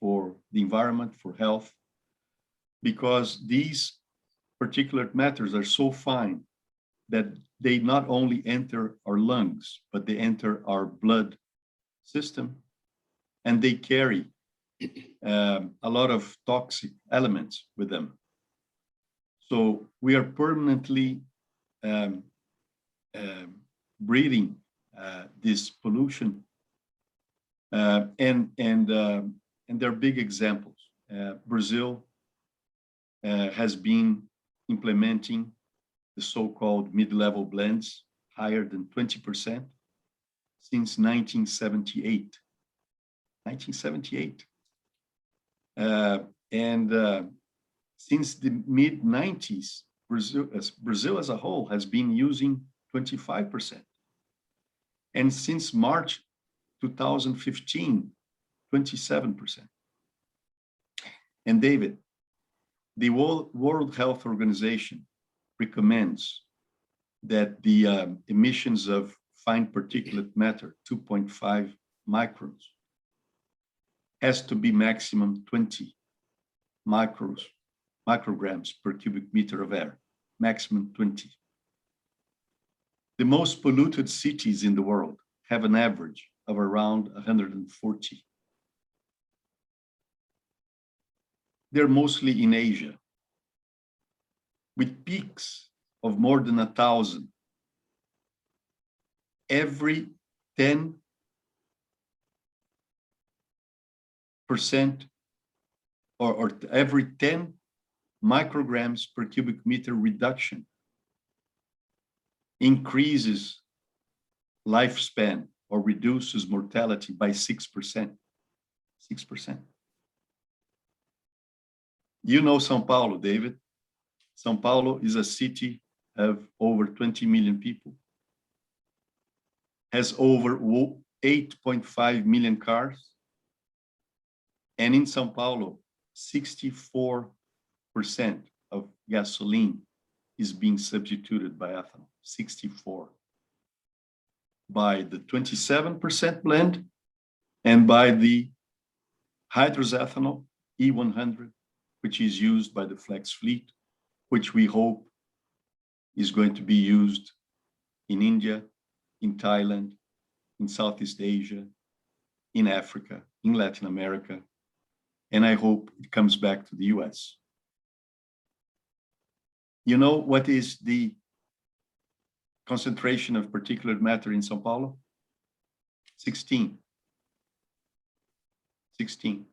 for the environment, for health, because these particulate matters are so fine that they not only enter our lungs, but they enter our blood system, and they carry a lot of toxic elements with them. So we are permanently breathing this pollution, and there are big examples. Brazil has been implementing the so-called mid-level blends higher than 20% since 1978. 1978. Since the mid-90s, Brazil as a whole has been using 25%. And since March 2015, 27%. And David, the World Health Organization recommends that the emissions of fine particulate matter, 2.5 microns, has to be maximum 20 micrograms per cubic meter of air, maximum 20. The most polluted cities in the world have an average of around 140. They're mostly in Asia, with peaks of more than 1,000. Every 10% or every 10 micrograms per cubic meter reduction increases lifespan or reduces mortality by 6%. 6%. You know São Paulo, David. São Paulo is a city of over 20 million people, has over 8.5 million cars, and in São Paulo, 64% of gasoline is being substituted by ethanol, 64. By the 27% blend and by the hydrous ethanol, E100, which is used by the flex fleet, which we hope is going to be used in India, in Thailand, in Southeast Asia, in Africa, in Latin America, and I hope it comes back to the US. You know what is the concentration of particulate matter in São Paulo? 16. 16.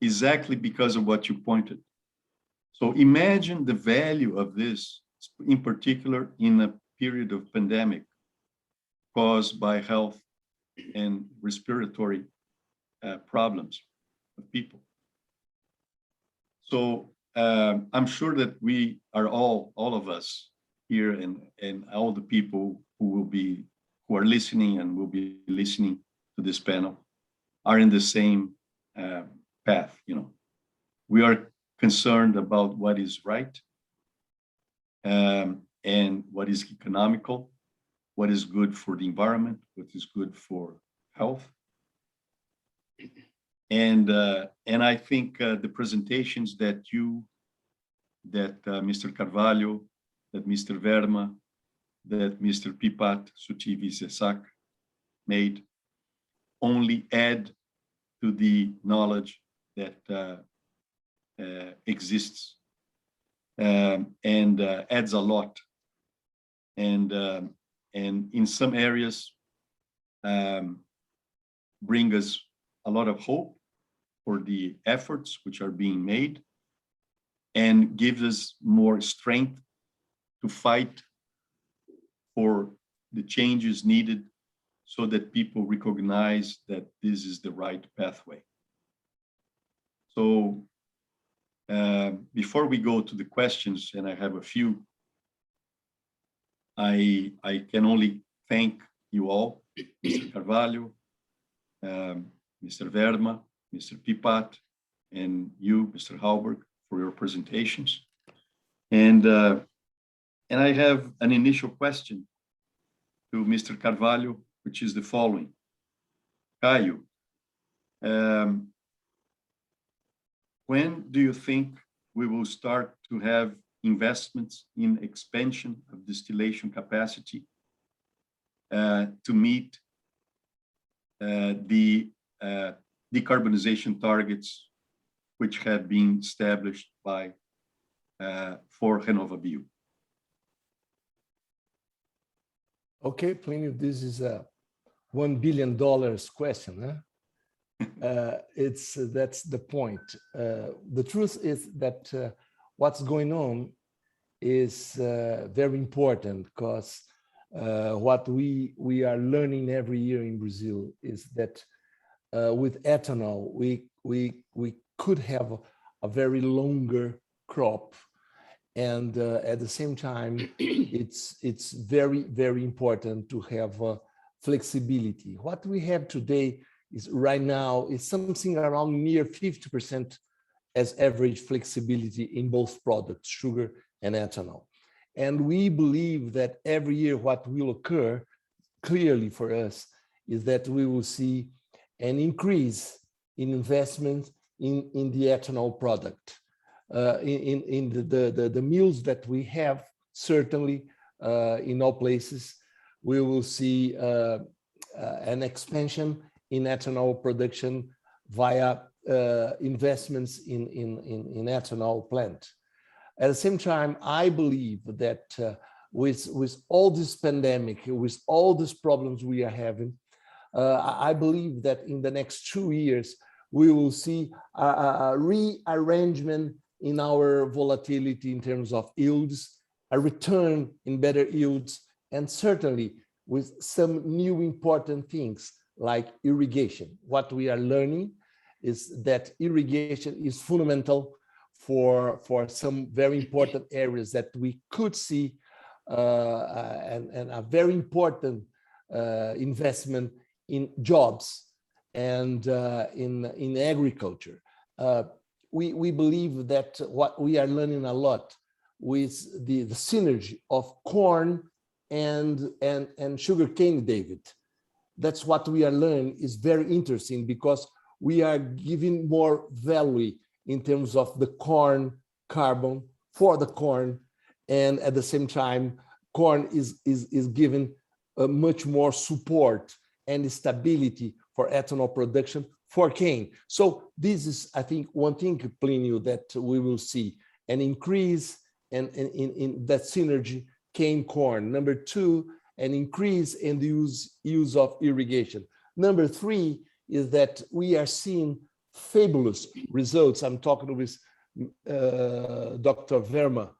Exactly because of what you pointed. So imagine the value of this, in particular in a period of pandemic caused by health and respiratory problems of people. So I'm sure that we are all of us here and all the people who are listening and will be listening to this panel are in the same path. You know, we are concerned about what is right and what is economical, what is good for the environment, what is good for health. And I think the presentations that Mr. Carvalho, that Mr. Verma, that Mr. Pipat Sutivisesak made only add to the knowledge that exists and adds a lot. And in some areas bring us a lot of hope for the efforts which are being made and gives us more strength to fight for the changes needed so that people recognize that this is the right pathway. So before we go to the questions, and I have a few, I can only thank you all, Mr. Carvalho, Mr. Verma, Mr. Pipat, and you, Mr. Halberg, for your presentations. And I have an initial question to Mr. Carvalho, which is the following. Caio, when do you think we will start to have investments in expansion of distillation capacity to meet the decarbonization targets which have been established by for RenovaBio? Okay, Plinio, this is a $1 billion question. Huh? That's the point. The truth is that what's going on is very important, because what we are learning every year in Brazil is that with ethanol, we could have a very longer crop, and at the same time, it's very important to have flexibility. What we have today is right now is something around near 50% as average flexibility in both products, sugar and ethanol. And we believe that every year what will occur clearly for us is that we will see an increase in investment in the ethanol product. In the mills that we have, certainly in all places, we will see an expansion in ethanol production via investments in ethanol plant. At the same time, I believe that with all this pandemic, with all these problems we are having, I believe that in the next 2 years, we will see a rearrangement in our volatility in terms of yields, a return in better yields, and certainly with some new important things like irrigation. What we are learning is that irrigation is fundamental for some very important areas that we could see and a very important investment in jobs and in agriculture. We believe that what we are learning a lot with the synergy of corn and sugarcane, David. That's what we are learning is very interesting because we are giving more value in terms of the corn carbon for the corn, and at the same time, corn is given much more support and stability for ethanol production for cane. So this is, I think, one thing, Plinio, that we will see an increase in that synergy cane corn. Number two, an increase in the use of irrigation. Number three is that we are seeing fabulous results. I'm talking with Dr. Verma.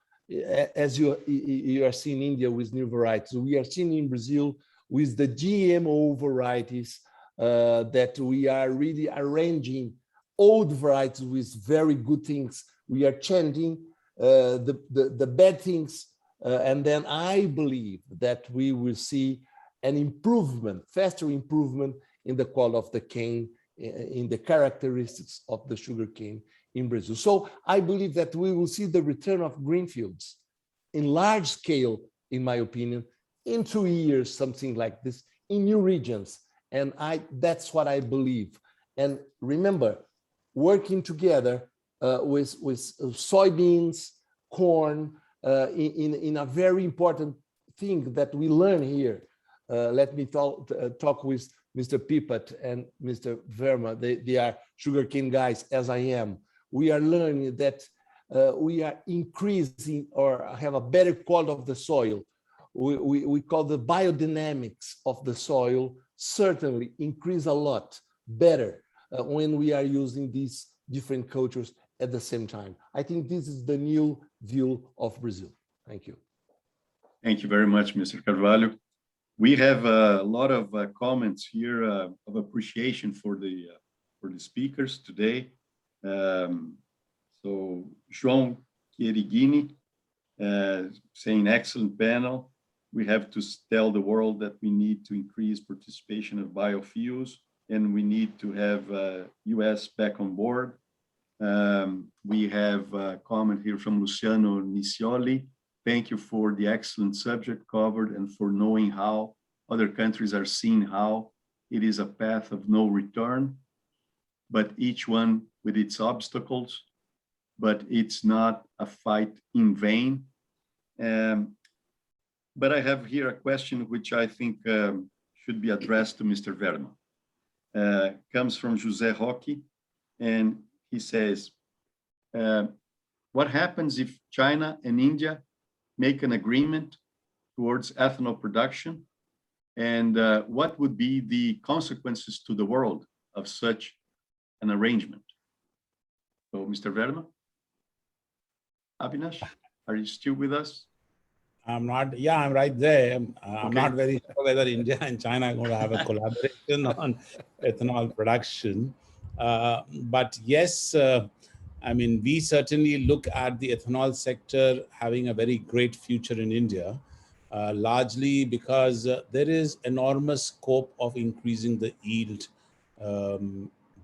As you are seeing in India with new varieties, we are seeing in Brazil with the GMO varieties that we are really arranging old varieties with very good things. We are changing the bad things, and then I believe that we will see an improvement, faster improvement in the quality of the cane, in the characteristics of the sugar cane in Brazil. So I believe that we will see the return of greenfields in large scale, in my opinion, in 2 years, something like this, in new regions. And that's what I believe. And remember, working together with soybeans, corn, in a very important thing that we learn here. Let me talk with Mr. Pippet and Mr. Verma. They are sugarcane guys, as I am. We are learning that we are increasing or have a better quality of the soil. We call the biodynamics of the soil certainly increase a lot better when we are using these different cultures at the same time. I think this is the new view of Brazil. Thank you. Thank you very much, Mr. Carvalho. We have a lot of comments here of appreciation for the speakers today. So João Chierigini saying excellent panel. We have to tell the world that we need to increase participation of biofuels, and we need to have US back on board. We have a comment here from Luciano Nicioli. Thank you for the excellent subject covered and for knowing how other countries are seeing how it is a path of no return, but each one with its obstacles, but it's not a fight in vain. But I have here a question which I think should be addressed to Mr. Verma. Comes from José Roque, and he says, what happens if China and India make an agreement towards ethanol production? And what would be the consequences to the world of such an arrangement? So, Mr. Verma? Avinash, are you still with us? I'm not, yeah, I'm right there. I'm Okay. not very sure whether India and China are going to have a collaboration on ethanol production. But yes, I mean, we certainly look at the ethanol sector having a very great future in India, largely because there is enormous scope of increasing the yield,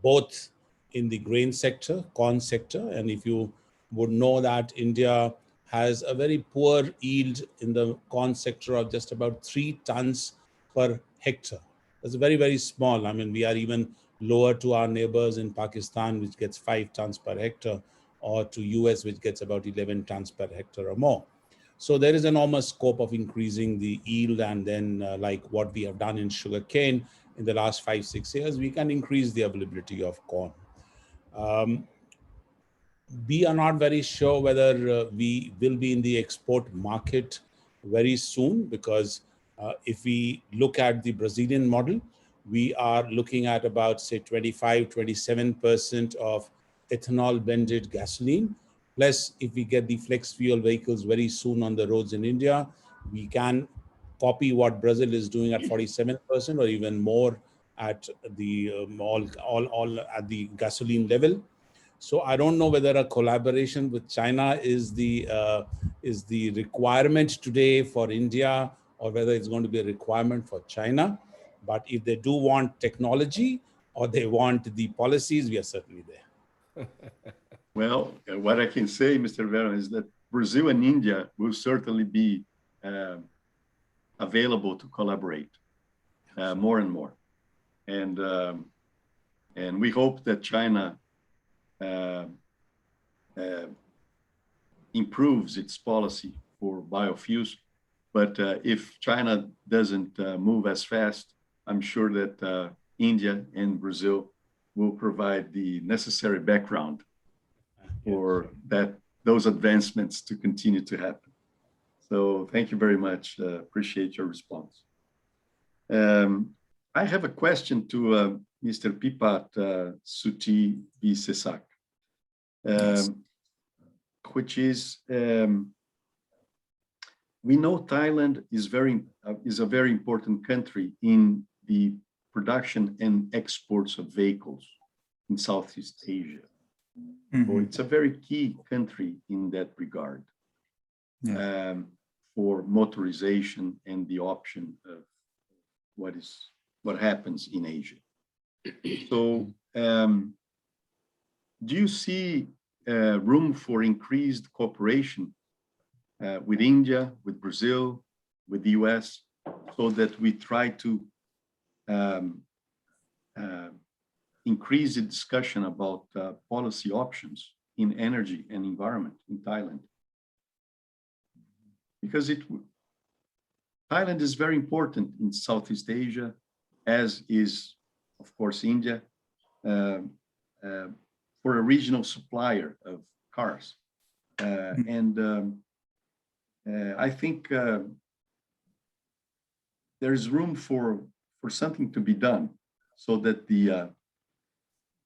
both in the grain sector, corn sector, and if you would know that India has a very poor yield in the corn sector of just about 3 tons per hectare. That's very, very small. I mean, we are even lower to our neighbors in Pakistan, which gets 5 tons per hectare, or to US, which gets about 11 tons per hectare or more. So there is enormous scope of increasing the yield, and then like what we have done in sugarcane in the last 5-6 years, we can increase the availability of corn. We are not very sure whether we will be in the export market very soon, because if we look at the Brazilian model, we are looking at about, say, 25-27% of ethanol blended gasoline. Plus, if we get the flex fuel vehicles very soon on the roads in India, we can copy what Brazil is doing at 47% or even more at the all at the gasoline level. So I don't know whether a collaboration with China is the requirement today for India, or whether it's going to be a requirement for China. But if they do want technology or they want the policies, we are certainly there. Well, what I can say, Mr. Vera, is that Brazil and India will certainly be available to collaborate more and more. And we hope that China improves its policy for biofuels. But if China doesn't move as fast, I'm sure that India and Brazil will provide the necessary background for those advancements to continue to happen. So thank you very much. Appreciate your response. I have a question to Mr. Pipat Suti Bisesak, Yes. which is, we know Thailand is a very important country in the production and exports of vehicles in Southeast Asia. So it's a very key country in that regard, for motorization and the option of what happens in Asia. So do you see room for increased cooperation with India, with Brazil, with the US, so that we try to increase the discussion about policy options in energy and environment in Thailand? Because Thailand is very important in Southeast Asia, as is, of course, India, for a regional supplier of cars. I think there's room for something to be done, so that the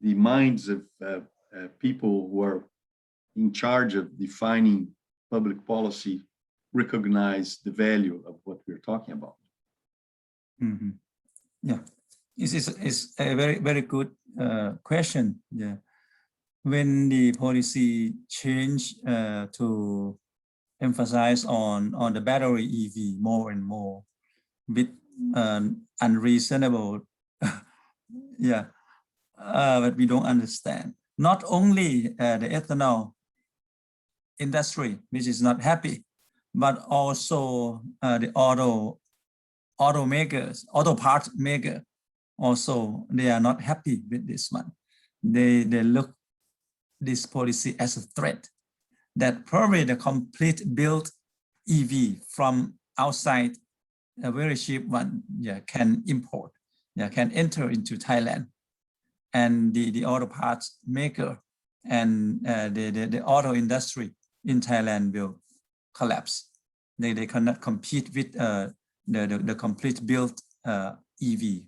minds of people who are in charge of defining public policy recognize the value of what we're talking about. Yeah, it's a very, very good question. Yeah, when the policy change to emphasize on the battery EV more and more, with unreasonable, yeah, but we don't understand. Not only the ethanol industry, which is not happy, but also the automakers, auto part maker, also they are not happy with this one. They look this policy as a threat, that probably the complete built EV from outside, a very cheap one, can import, can enter into Thailand, and the auto parts maker and the auto industry in Thailand will collapse. They cannot compete with the complete built EV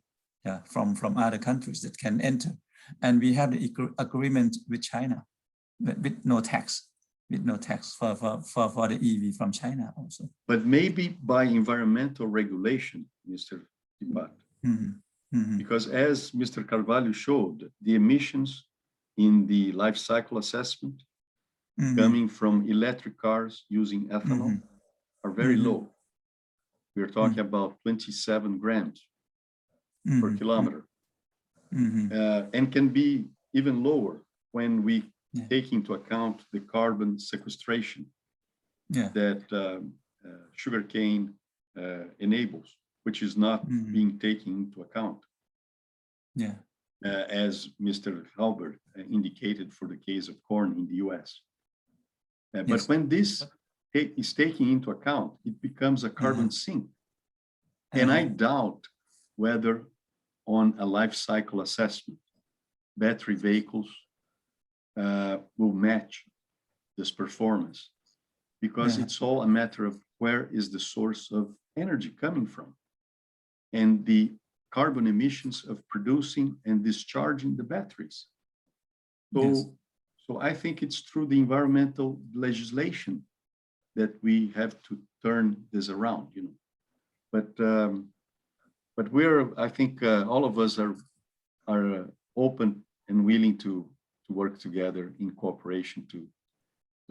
from other countries that can enter. And we have the agreement with China with no tax. with no tax for the EV from China also. But maybe by environmental regulation, Mr. Dipat. Because as Mr. Carvalho showed, the emissions in the life cycle assessment coming from electric cars using ethanol are very low. We're talking about 27 grams per kilometer, and can be even lower when we take into account the carbon sequestration that sugarcane enables, which is not being taken into account. As Mr. Halbert indicated for the case of corn in the US. But when this is taken into account, it becomes a carbon sink. And I doubt whether on a life cycle assessment, battery vehicles will match this performance, because it's all a matter of where is the source of energy coming from and the carbon emissions of producing and discharging the batteries. So I think it's through the environmental legislation that we have to turn this around, you know. But I think all of us are open and willing to work together in cooperation to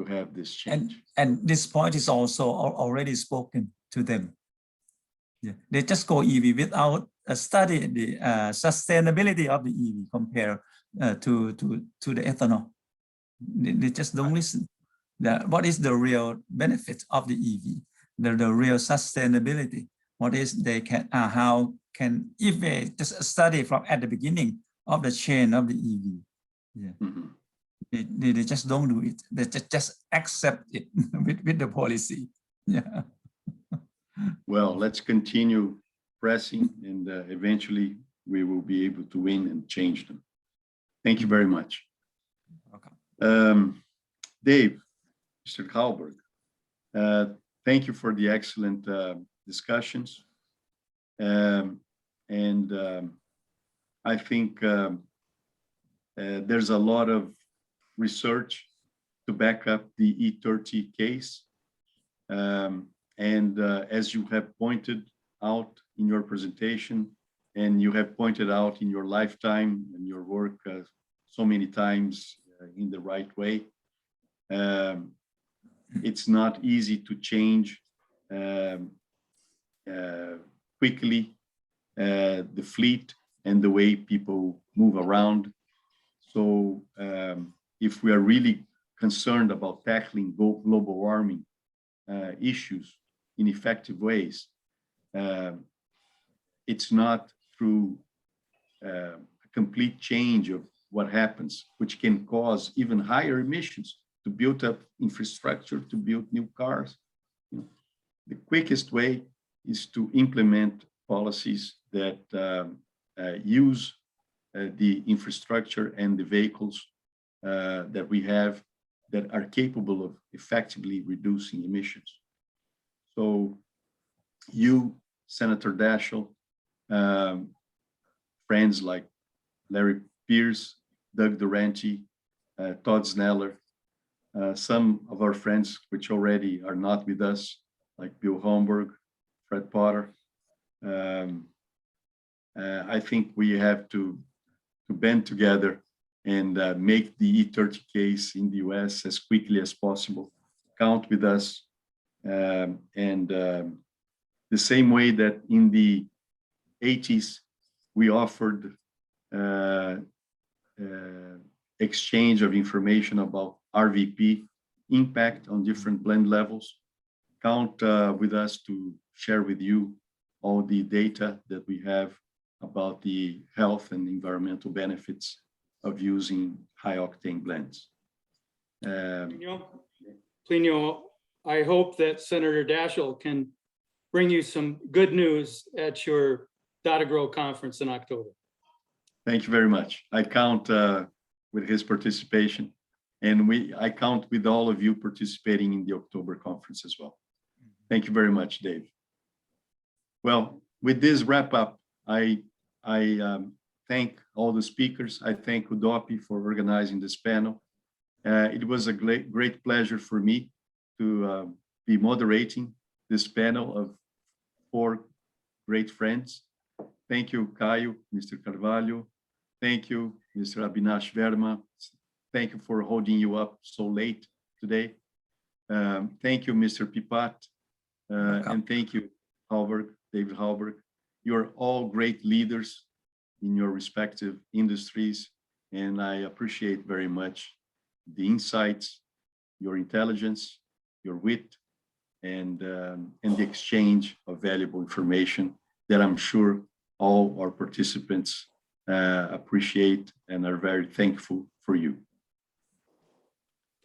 have this change. And this point is also already spoken to them. They just go EV without study the sustainability of the EV compared to the ethanol. They just don't listen. What is the real benefit of the EV? The real sustainability. What is they can how can, if they just study from at the beginning of the chain of the EV, they just don't do it. They just accept it with the policy. Well, let's continue pressing, and eventually we will be able to win and change them. Thank you very much. Dave, Mr. Halberg, thank you for the excellent discussions. I think there's a lot of research to back up the E30 case. As you have pointed out in your presentation, and you have pointed out in your lifetime and your work so many times in the right way, it's not easy to change quickly the fleet and the way people move around. So if we are really concerned about tackling global warming issues in effective ways, it's not through a complete change of what happens, which can cause even higher emissions, to build up infrastructure, to build new cars. You know, the quickest way is to implement policies that use the infrastructure and the vehicles that we have that are capable of effectively reducing emissions. So you, Senator Daschle, friends like Larry Pierce, Doug Durante, Todd Sneller, some of our friends which already are not with us, like Bill Holmberg, Fred Potter. I think we have to band together and make the E30 case in the US as quickly as possible. Count with us. The same way that in the 80s, we offered exchange of information about RVP impact on different blend levels. Count with us to share with you all the data that we have about the health and environmental benefits of using high octane blends. Plinio, I hope that Senator Daschle can bring you some good news at your Data conference in October. Thank you very much. I count with his participation, and I count with all of you participating in the October conference as well. Thank you very much, Dave. Well, with this wrap up, I thank all the speakers. I thank UDOP for organizing this panel. It was a great pleasure for me to be moderating this panel of 4 great friends. Thank you, Caio, Mr. Carvalho. Thank you, Mr. Abhinash Verma. Thank you for holding you up so late today. Thank you, Mr. Pipat. And thank you, David Halberg. You're all great leaders in your respective industries, and I appreciate very much the insights, your intelligence, your wit, and the exchange of valuable information that I'm sure all our participants appreciate and are very thankful for you.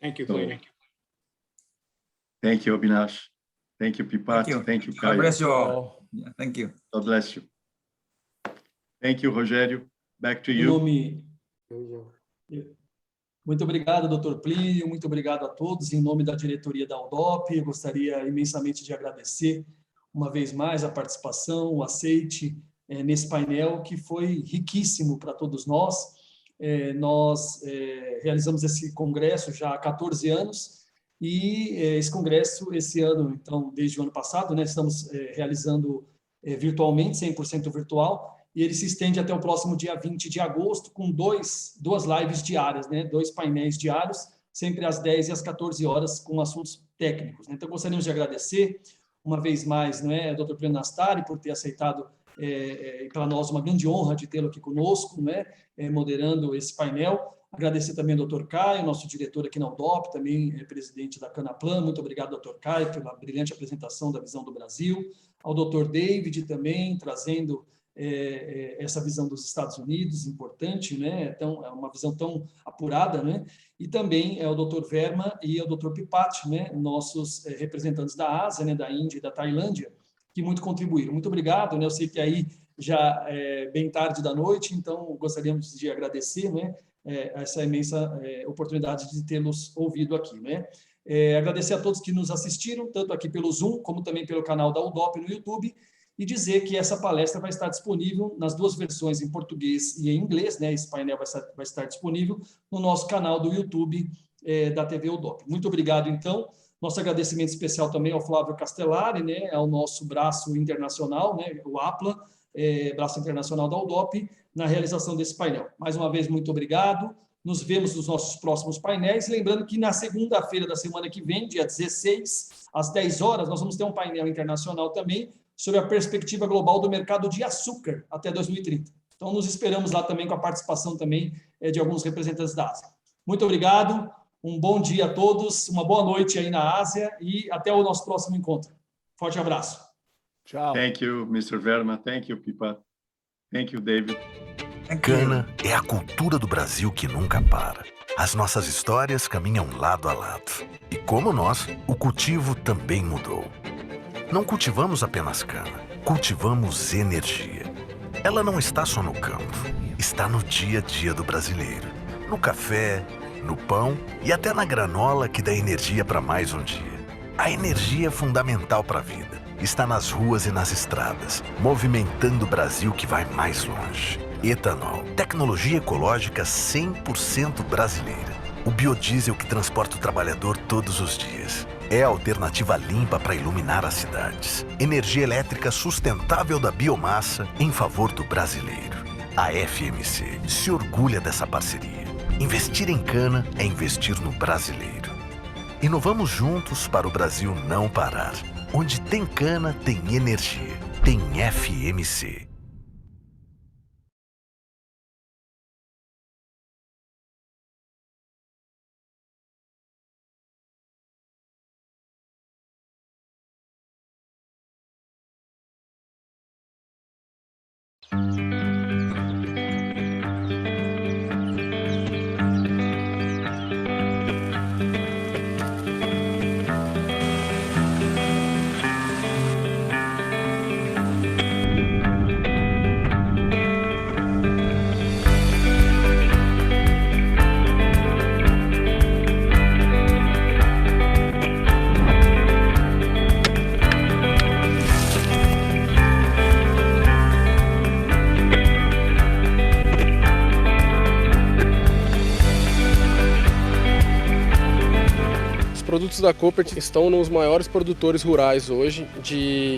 Thank you, So, Plinio. thank you, Abhinash. Thank you, Pipat. Thank you, God Caio. bless you all. Yeah, thank you. God bless you. Thank you, Rogério. Back to Em you. nome... Muito obrigado, Dr. Plínio, muito obrigado a todos. Em nome da diretoria da UDOP, eu gostaria imensamente de agradecer uma vez mais a participação, o aceite nesse painel, que foi riquíssimo para todos nós. Nós realizamos esse congresso já há 14 anos, e esse congresso, esse ano, então, desde o ano passado, né, estamos realizando virtualmente, 100% virtual, e ele se estende até o próximo dia 20 de agosto, com duas lives diárias, né? 2 painéis diários, sempre às 10 e às 14 horas, com assuntos técnicos. Então, gostaríamos de agradecer, uma vez mais, né, ao Dr. Plínio Nastari, por ter aceitado, para nós, uma grande honra de tê-lo aqui conosco, né, moderando esse painel. Agradecer também ao Dr. Caio, nosso diretor aqui na UDOP, também presidente da Canaplan. Muito obrigado, Dr. Caio, pela brilhante apresentação da visão do Brasil. Ao Dr. David também, trazendo essa visão dos Estados Unidos, importante, né? Então, é uma visão tão apurada, né? E também ao Dr. Verma e ao Dr. Pipat, né? Nossos representantes da Ásia, né? Da Índia e da Tailândia, que muito contribuíram. Muito obrigado, né? Eu sei que aí já é bem tarde da noite, então gostaríamos de agradecer, né? Essa imensa oportunidade de tê-los ouvido aqui, né? Agradecer a todos que nos assistiram, tanto aqui pelo Zoom, como também pelo canal da UDOP no YouTube, e dizer que essa palestra vai estar disponível nas 2 versões, em português e em inglês, né? Esse painel vai estar disponível no nosso canal do YouTube da TV UDOP. Muito obrigado, então. Nosso agradecimento especial também ao Flávio Castellari, né? Ao nosso braço internacional, né? O APLA, braço internacional da UDOP, na realização desse painel. Mais uma vez, muito obrigado. Nos vemos nos nossos próximos painéis. Lembrando que na segunda-feira da semana que vem, dia 16, às 10 horas, nós vamos ter um painel internacional também, sobre a perspectiva global do mercado de açúcar até 2030. Então, nos esperamos lá também com a participação também de alguns representantes da Ásia. Muito obrigado, um bom dia a todos, uma boa noite aí na Ásia e até o nosso próximo encontro. Forte abraço. Tchau. Thank you, Mr. Verma. Thank you, Pipat. Thank you, David. Cana é a cultura do Brasil que nunca para. As nossas histórias caminham lado a lado. E como nós, o cultivo também mudou. Não cultivamos apenas cana, cultivamos energia. Ela não está só no campo, está no dia a dia do brasileiro. No café, no pão e até na granola que dá energia para mais um dia. A energia é fundamental para a vida. Está nas ruas e nas estradas, movimentando o Brasil que vai mais longe. Ethanol, tecnologia ecológica 100% brasileira. O biodiesel que transporta o trabalhador todos os dias. É a alternativa limpa para iluminar as cidades. Energia elétrica sustentável da biomassa em favor do brasileiro. A FMC se orgulha dessa parceria. Investir em cana é investir no brasileiro. Inovamos juntos para o Brasil não parar. Onde tem cana, tem energia. Tem FMC. produtos da Coopert estão nos maiores produtores rurais hoje,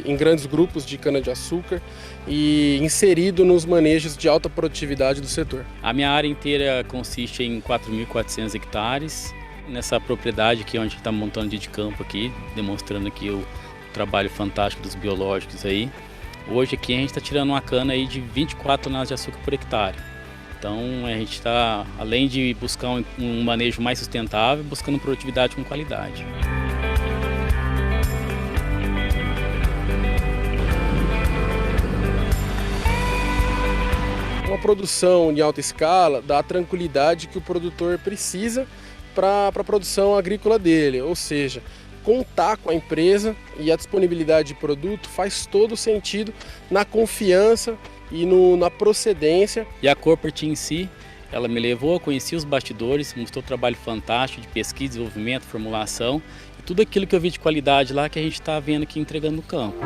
em grandes grupos de cana-de-açúcar e inserido nos manejos de alta produtividade do setor. A minha área inteira consiste em 4.400 hectares. Nessa propriedade aqui, onde a gente está montando de campo aqui, demonstrando aqui o trabalho fantástico dos biológicos aí. Hoje aqui a gente está tirando uma cana aí de 24 toneladas de açúcar por hectare. Então a gente está, além de buscar um manejo mais sustentável, buscando produtividade com qualidade. Uma produção em alta escala dá a tranquilidade que o produtor precisa para a produção agrícola dele, ou seja, contar com a empresa e a disponibilidade de produto faz todo sentido na confiança e na procedência. E a Coopert em si, ela me levou a conhecer os bastidores, mostrou um trabalho fantástico de pesquisa, desenvolvimento, formulação, e tudo aquilo que eu vi de qualidade lá que a gente está vendo aqui entregando no campo.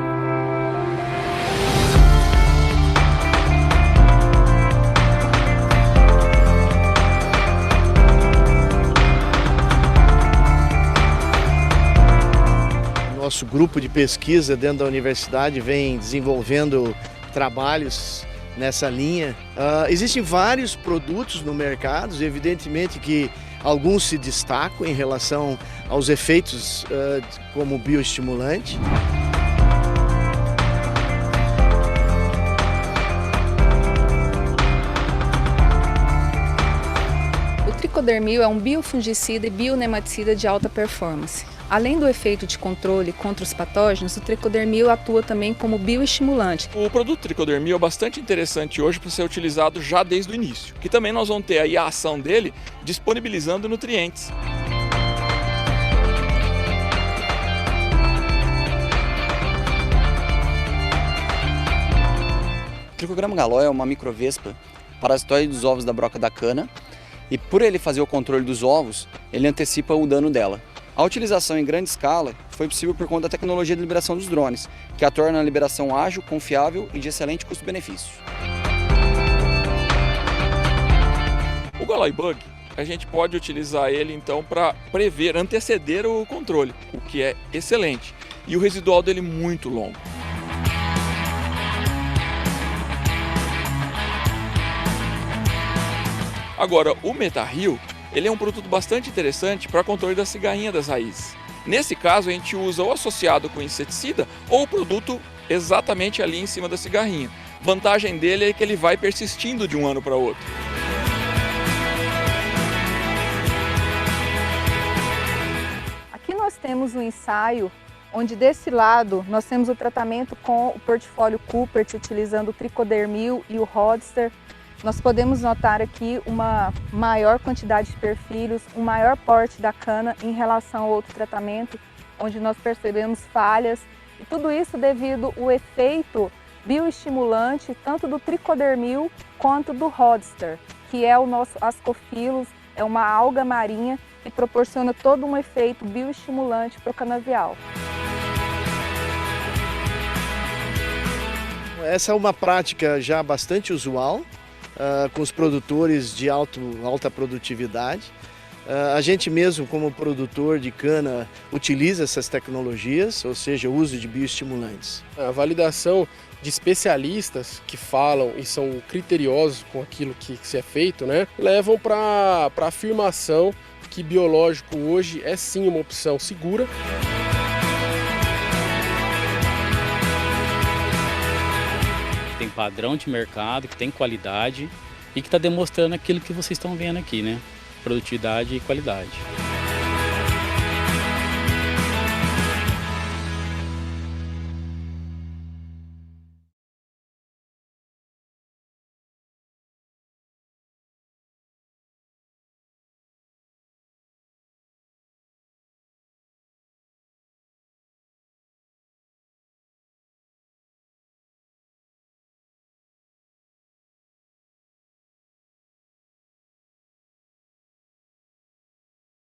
Nosso grupo de pesquisa dentro da universidade vem desenvolvendo trabalhos nessa linha. Existem vários produtos no mercado, evidentemente que alguns se destacam em relação aos efeitos como bioestimulante. O tricodermil é um biofungicida e bionematicida de alta performance. Além do efeito de controle contra os patógenos, o tricodermil atua também como bioestimulante. O produto tricodermil é bastante interessante hoje para ser utilizado já desde o início, que também nós vamos ter aí a ação dele disponibilizando nutrientes. O tricograma galó é uma microvespa parasitóide dos ovos da broca da cana e por ele fazer o controle dos ovos, ele antecipa o dano dela. A utilização em grande escala foi possível por conta da tecnologia de liberação dos drones, que a torna a liberação ágil, confiável e de excelente custo-benefício. O Galoi Bug, a gente pode utilizar ele então para prever, anteceder o controle, o que é excelente, e o residual dele muito longo. Agora, o Metarril, ele é um produto bastante interessante para controle da cigarrinha das raízes. Nesse caso, a gente usa ou associado com inseticida ou o produto exatamente ali em cima da cigarrinha. Vantagem dele é que ele vai persistindo de um ano para outro. Aqui nós temos um ensaio onde desse lado nós temos o tratamento com o portfólio Coopert, utilizando o tricodermil e o Rodster. Nós podemos notar aqui uma maior quantidade de perfilhos, um maior porte da cana em relação ao outro tratamento, onde nós percebemos falhas. E tudo isso devido ao efeito bioestimulante, tanto do tricodermil quanto do Rodster, que é o nosso ascophyllus, é uma alga marinha que proporciona todo um efeito bioestimulante para o canavial. Essa é uma prática já bastante usual, com os produtores de alta produtividade. A gente mesmo, como produtor de cana, utiliza essas tecnologias, ou seja, o uso de bioestimulantes. A validação de especialistas que falam e são criteriosos com aquilo que se é feito, né, levam para a afirmação que biológico hoje é sim uma opção segura. Tem padrão de mercado, que tem qualidade e que está demonstrando aquilo que vocês estão vendo aqui, né? Produtividade e qualidade.